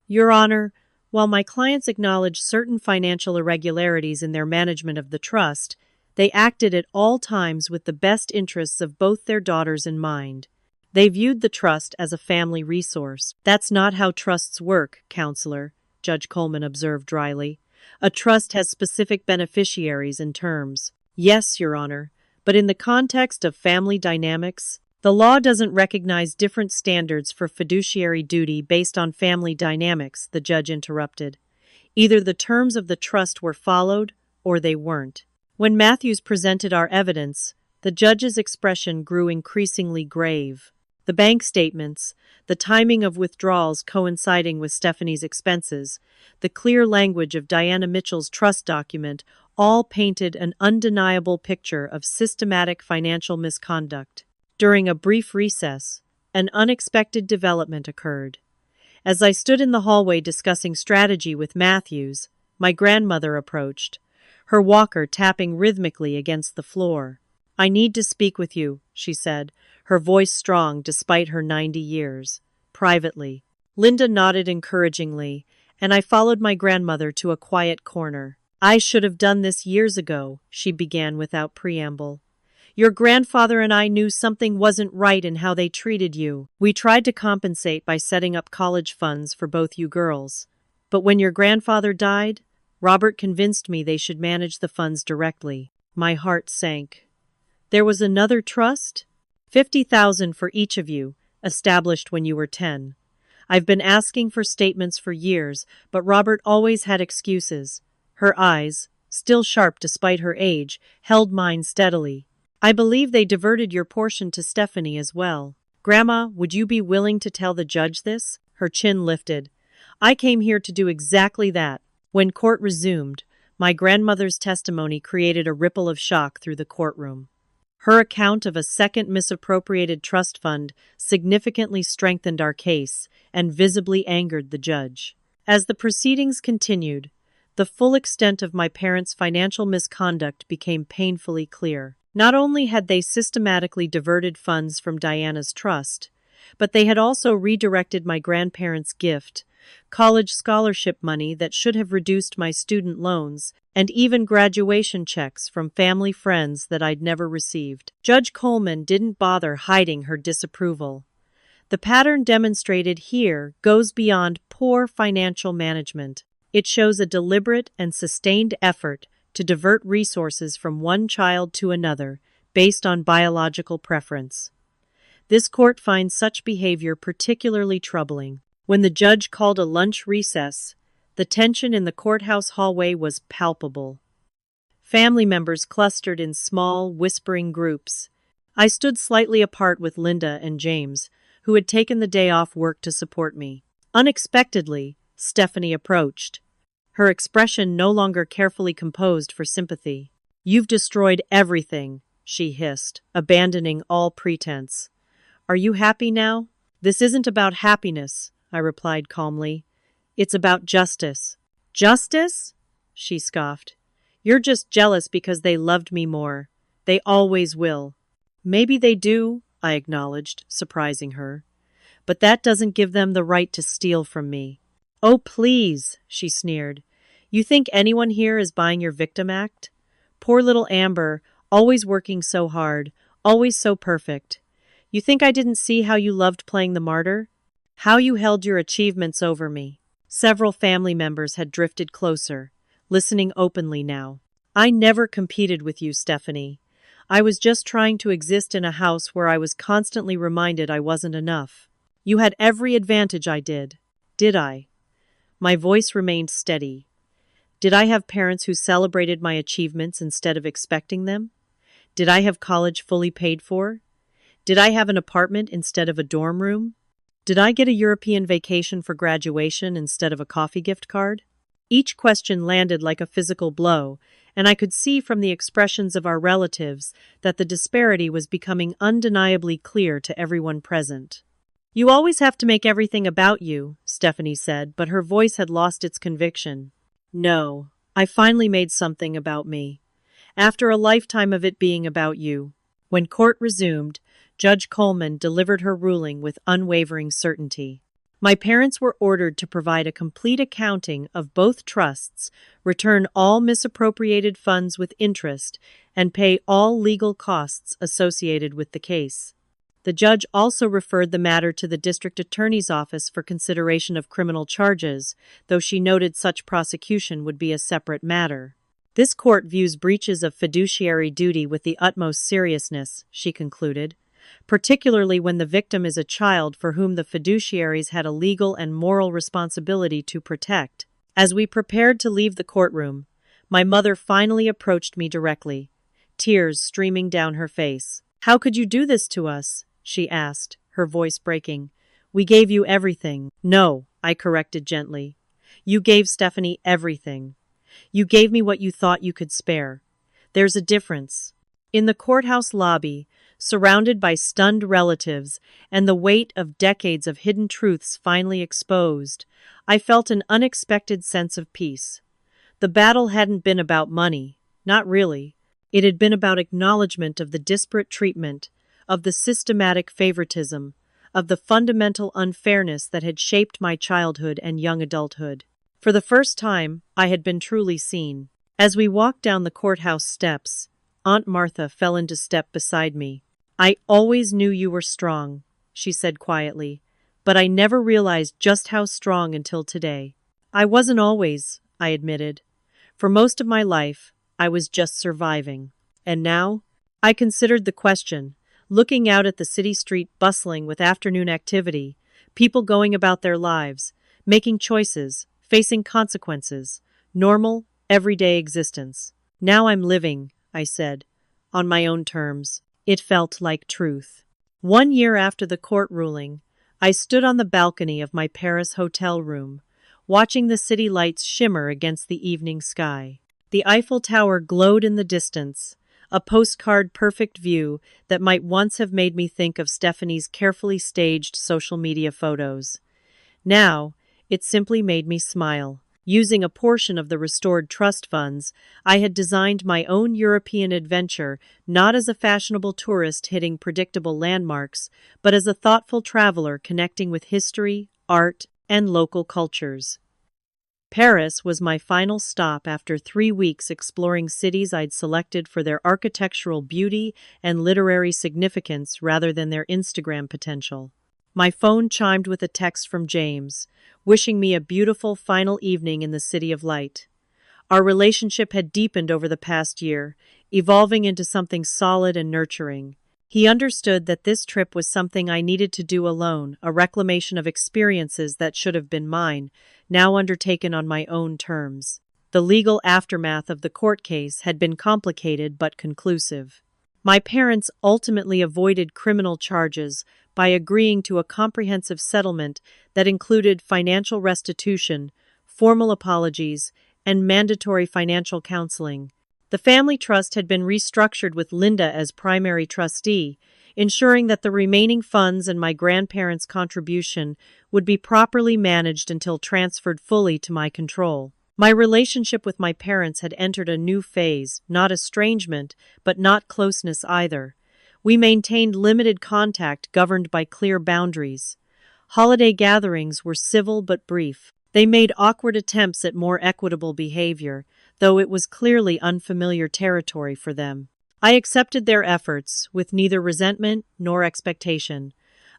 Your Honor, while my clients acknowledged certain financial irregularities in their management of the trust, they acted at all times with the best interests of both their daughters in mind. They viewed the trust as a family resource. That's not how trusts work, Counselor, Judge Coleman observed dryly. A trust has specific beneficiaries and terms. Yes, Your Honor, but in the context of family dynamics, the law doesn't recognize different standards for fiduciary duty based on family dynamics, the judge interrupted. Either the terms of the trust were followed, or they weren't. When Matthews presented our evidence, the judge's expression grew increasingly grave. The bank statements, the timing of withdrawals coinciding with Stephanie's expenses, the clear language of Diana Mitchell's trust document all painted an undeniable picture of systematic financial misconduct. During a brief recess, an unexpected development occurred. As I stood in the hallway discussing strategy with Matthews, my grandmother approached, her walker tapping rhythmically against the floor. I need to speak with you, she said, her voice strong despite her 90 years. Privately. Linda nodded encouragingly, and I followed my grandmother to a quiet corner. I should have done this years ago, she began without preamble. Your grandfather and I knew something wasn't right in how they treated you. We tried to compensate by setting up college funds for both you girls. But when your grandfather died, Robert convinced me they should manage the funds directly. My heart sank. There was another trust? 50,000 for each of you, established when you were 10. I've been asking for statements for years, but Robert always had excuses. Her eyes, still sharp despite her age, held mine steadily. I believe they diverted your portion to Stephanie as well. Grandma, would you be willing to tell the judge this? Her chin lifted. I came here to do exactly that. When court resumed, my grandmother's testimony created a ripple of shock through the courtroom. Her account of a second misappropriated trust fund significantly strengthened our case and visibly angered the judge. As the proceedings continued, the full extent of my parents' financial misconduct became painfully clear. Not only had they systematically diverted funds from Diana's trust, but they had also redirected my grandparents' gift, college scholarship money that should have reduced my student loans, and even graduation checks from family friends that I'd never received. Judge Coleman didn't bother hiding her disapproval. The pattern demonstrated here goes beyond poor financial management. It shows a deliberate and sustained effort to divert resources from one child to another based on biological preference. This court finds such behavior particularly troubling. When the judge called a lunch recess, the tension in the courthouse hallway was palpable. Family members clustered in small, whispering groups. I stood slightly apart with Linda and James, who had taken the day off work to support me. Unexpectedly, Stephanie approached, her expression no longer carefully composed for sympathy. You've destroyed everything, she hissed, abandoning all pretense. Are you happy now? This isn't about happiness, I replied calmly. It's about justice. Justice? She scoffed. You're just jealous because they loved me more. They always will. Maybe they do, I acknowledged, surprising her. But that doesn't give them the right to steal from me. Oh, please, she sneered. You think anyone here is buying your victim act? Poor little Amber, always working so hard, always so perfect. You think I didn't see how you loved playing the martyr? How you held your achievements over me? Several family members had drifted closer, listening openly now. I never competed with you, Stephanie. I was just trying to exist in a house where I was constantly reminded I wasn't enough. You had every advantage I did. Did I? My voice remained steady. Did I have parents who celebrated my achievements instead of expecting them? Did I have college fully paid for? Did I have an apartment instead of a dorm room? Did I get a European vacation for graduation instead of a coffee gift card? Each question landed like a physical blow, and I could see from the expressions of our relatives that the disparity was becoming undeniably clear to everyone present. You always have to make everything about you, Stephanie said, but her voice had lost its conviction. No, I finally made something about me. After a lifetime of it being about you. When court resumed, Judge Coleman delivered her ruling with unwavering certainty. My parents were ordered to provide a complete accounting of both trusts, return all misappropriated funds with interest, and pay all legal costs associated with the case. The judge also referred the matter to the district attorney's office for consideration of criminal charges, though she noted such prosecution would be a separate matter. This court views breaches of fiduciary duty with the utmost seriousness, she concluded, particularly when the victim is a child for whom the fiduciaries had a legal and moral responsibility to protect. As we prepared to leave the courtroom, my mother finally approached me directly, tears streaming down her face. "How could you do this to us?" she asked, her voice breaking. "We gave you everything." "No," I corrected gently. "You gave Stephanie everything. You gave me what you thought you could spare. There's a difference." In the courthouse lobby, surrounded by stunned relatives and the weight of decades of hidden truths finally exposed, I felt an unexpected sense of peace. The battle hadn't been about money, not really. It had been about acknowledgement of the disparate treatment, of the systematic favoritism, of the fundamental unfairness that had shaped my childhood and young adulthood. For the first time, I had been truly seen. As we walked down the courthouse steps, Aunt Martha fell into step beside me. "I always knew you were strong," she said quietly, "but I never realized just how strong until today." "I wasn't always," I admitted. "For most of my life, I was just surviving. And now?" I considered the question, looking out at the city street bustling with afternoon activity, people going about their lives, making choices, facing consequences, normal, everyday existence. "Now I'm living," I said, "on my own terms." It felt like truth. 1 year after the court ruling, I stood on the balcony of my Paris hotel room, watching the city lights shimmer against the evening sky. The Eiffel Tower glowed in the distance, a postcard-perfect view that might once have made me think of Stephanie's carefully staged social media photos. Now, it simply made me smile. Using a portion of the restored trust funds, I had designed my own European adventure not as a fashionable tourist hitting predictable landmarks, but as a thoughtful traveler connecting with history, art, and local cultures. Paris was my final stop after 3 weeks exploring cities I'd selected for their architectural beauty and literary significance rather than their Instagram potential. My phone chimed with a text from James, wishing me a beautiful final evening in the City of Light. Our relationship had deepened over the past year, evolving into something solid and nurturing. He understood that this trip was something I needed to do alone, a reclamation of experiences that should have been mine, now undertaken on my own terms. The legal aftermath of the court case had been complicated but conclusive. My parents ultimately avoided criminal charges by agreeing to a comprehensive settlement that included financial restitution, formal apologies, and mandatory financial counseling. The family trust had been restructured with Linda as primary trustee, ensuring that the remaining funds and my grandparents' contribution would be properly managed until transferred fully to my control. My relationship with my parents had entered a new phase, not estrangement, but not closeness either. We maintained limited contact governed by clear boundaries. Holiday gatherings were civil but brief. They made awkward attempts at more equitable behavior, though it was clearly unfamiliar territory for them. I accepted their efforts, with neither resentment nor expectation,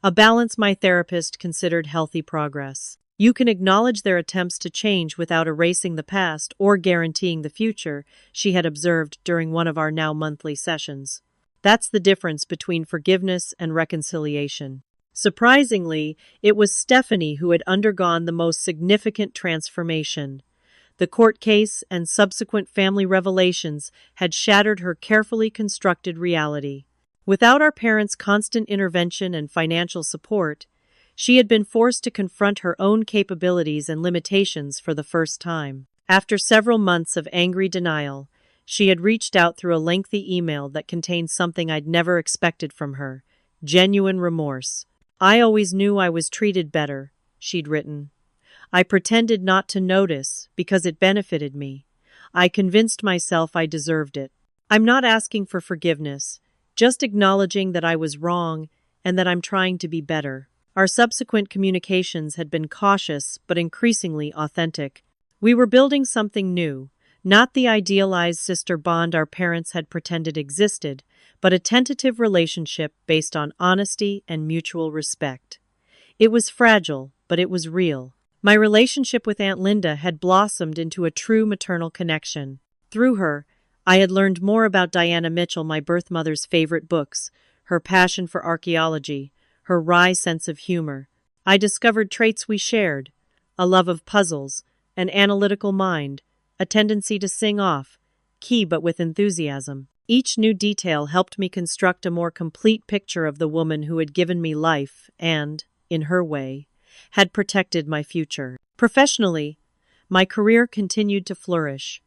a balance my therapist considered healthy progress. You can acknowledge their attempts to change without erasing the past or guaranteeing the future, she had observed during one of our now monthly sessions. That's the difference between forgiveness and reconciliation. Surprisingly, it was Stephanie who had undergone the most significant transformation. The court case and subsequent family revelations had shattered her carefully constructed reality. Without our parents' constant intervention and financial support, she had been forced to confront her own capabilities and limitations for the first time. After several months of angry denial, she had reached out through a lengthy email that contained something I'd never expected from her: genuine remorse. "I always knew I was treated better," she'd written. "I pretended not to notice because it benefited me. I convinced myself I deserved it. I'm not asking for forgiveness, just acknowledging that I was wrong and that I'm trying to be better." Our subsequent communications had been cautious but increasingly authentic. We were building something new, not the idealized sister bond our parents had pretended existed, but a tentative relationship based on honesty and mutual respect. It was fragile, but it was real. My relationship with Aunt Linda had blossomed into a true maternal connection. Through her, I had learned more about Diana Mitchell, my birth mother's favorite books, her passion for archaeology, her wry sense of humor. I discovered traits we shared: a love of puzzles, an analytical mind, a tendency to sing off, key but with enthusiasm. Each new detail helped me construct a more complete picture of the woman who had given me life and, in her way, had protected my future. Professionally, my career continued to flourish.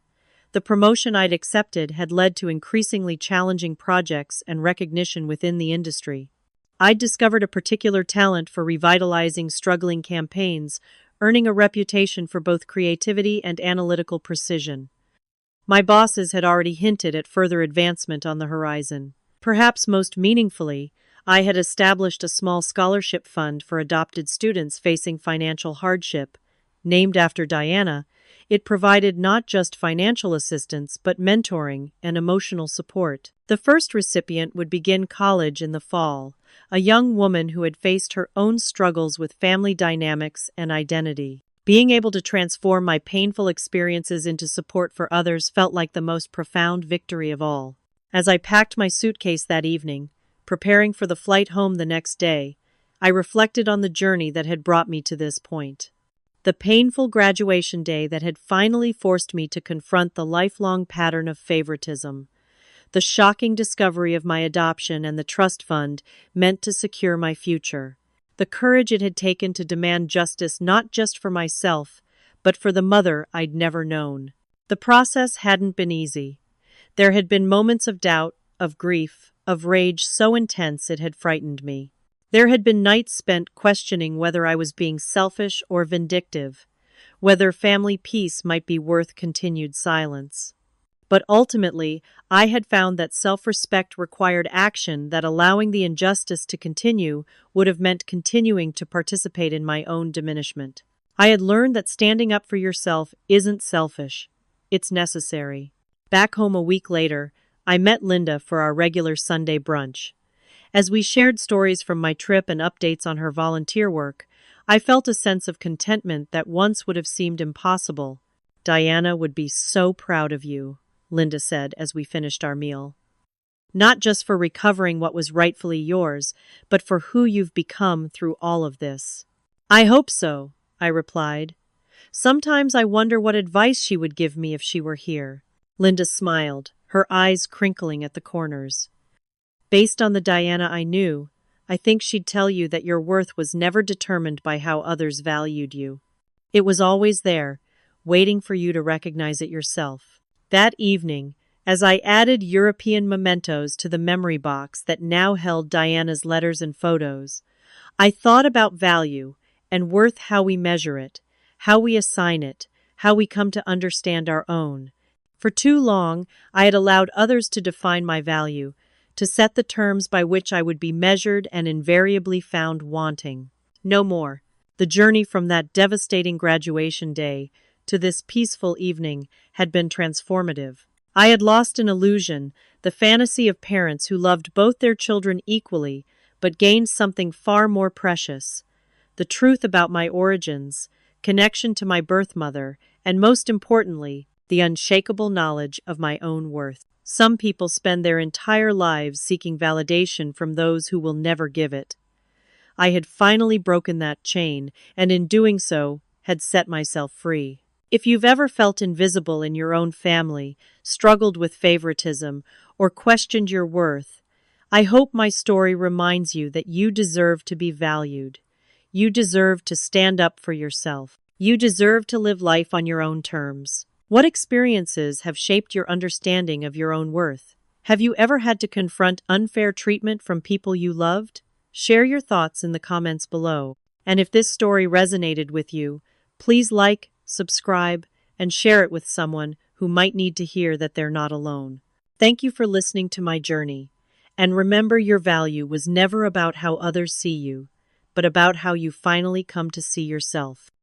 The promotion I'd accepted had led to increasingly challenging projects and recognition within the industry. I'd discovered a particular talent for revitalizing struggling campaigns, earning a reputation for both creativity and analytical precision. My bosses had already hinted at further advancement on the horizon. Perhaps most meaningfully, I had established a small scholarship fund for adopted students facing financial hardship. Named after Diana, it provided not just financial assistance but mentoring and emotional support. The first recipient would begin college in the fall, a young woman who had faced her own struggles with family dynamics and identity. Being able to transform my painful experiences into support for others felt like the most profound victory of all. As I packed my suitcase that evening, preparing for the flight home the next day, I reflected on the journey that had brought me to this point. The painful graduation day that had finally forced me to confront the lifelong pattern of favoritism. The shocking discovery of my adoption and the trust fund meant to secure my future. The courage it had taken to demand justice not just for myself, but for the mother I'd never known. The process hadn't been easy. There had been moments of doubt, of grief, of rage so intense it had frightened me. There had been nights spent questioning whether I was being selfish or vindictive, whether family peace might be worth continued silence. But ultimately, I had found that self-respect required action, that allowing the injustice to continue would have meant continuing to participate in my own diminishment. I had learned that standing up for yourself isn't selfish, it's necessary. Back home a week later, I met Linda for our regular Sunday brunch. As we shared stories from my trip and updates on her volunteer work, I felt a sense of contentment that once would have seemed impossible. "Diana would be so proud of you," Linda said as we finished our meal. "Not just for recovering what was rightfully yours, but for who you've become through all of this." "I hope so," I replied. "Sometimes I wonder what advice she would give me if she were here." Linda smiled, her eyes crinkling at the corners. "Based on the Diana I knew, I think she'd tell you that your worth was never determined by how others valued you. It was always there, waiting for you to recognize it yourself." That evening, as I added European mementos to the memory box that now held Diana's letters and photos, I thought about value and worth, how we measure it, how we assign it, how we come to understand our own. For too long, I had allowed others to define my value, to set the terms by which I would be measured and invariably found wanting. No more. The journey from that devastating graduation day to this peaceful evening had been transformative. I had lost an illusion, the fantasy of parents who loved both their children equally, but gained something far more precious: the truth about my origins, connection to my birth mother, and most importantly, the unshakable knowledge of my own worth. Some people spend their entire lives seeking validation from those who will never give it. I had finally broken that chain, and in doing so, had set myself free. If you've ever felt invisible in your own family, struggled with favoritism, or questioned your worth, I hope my story reminds you that you deserve to be valued. You deserve to stand up for yourself. You deserve to live life on your own terms. What experiences have shaped your understanding of your own worth? Have you ever had to confront unfair treatment from people you loved? Share your thoughts in the comments below. And if this story resonated with you, please like, subscribe, and share it with someone who might need to hear that they're not alone. Thank you for listening to my journey. And remember, your value was never about how others see you. but about how you finally come to see yourself.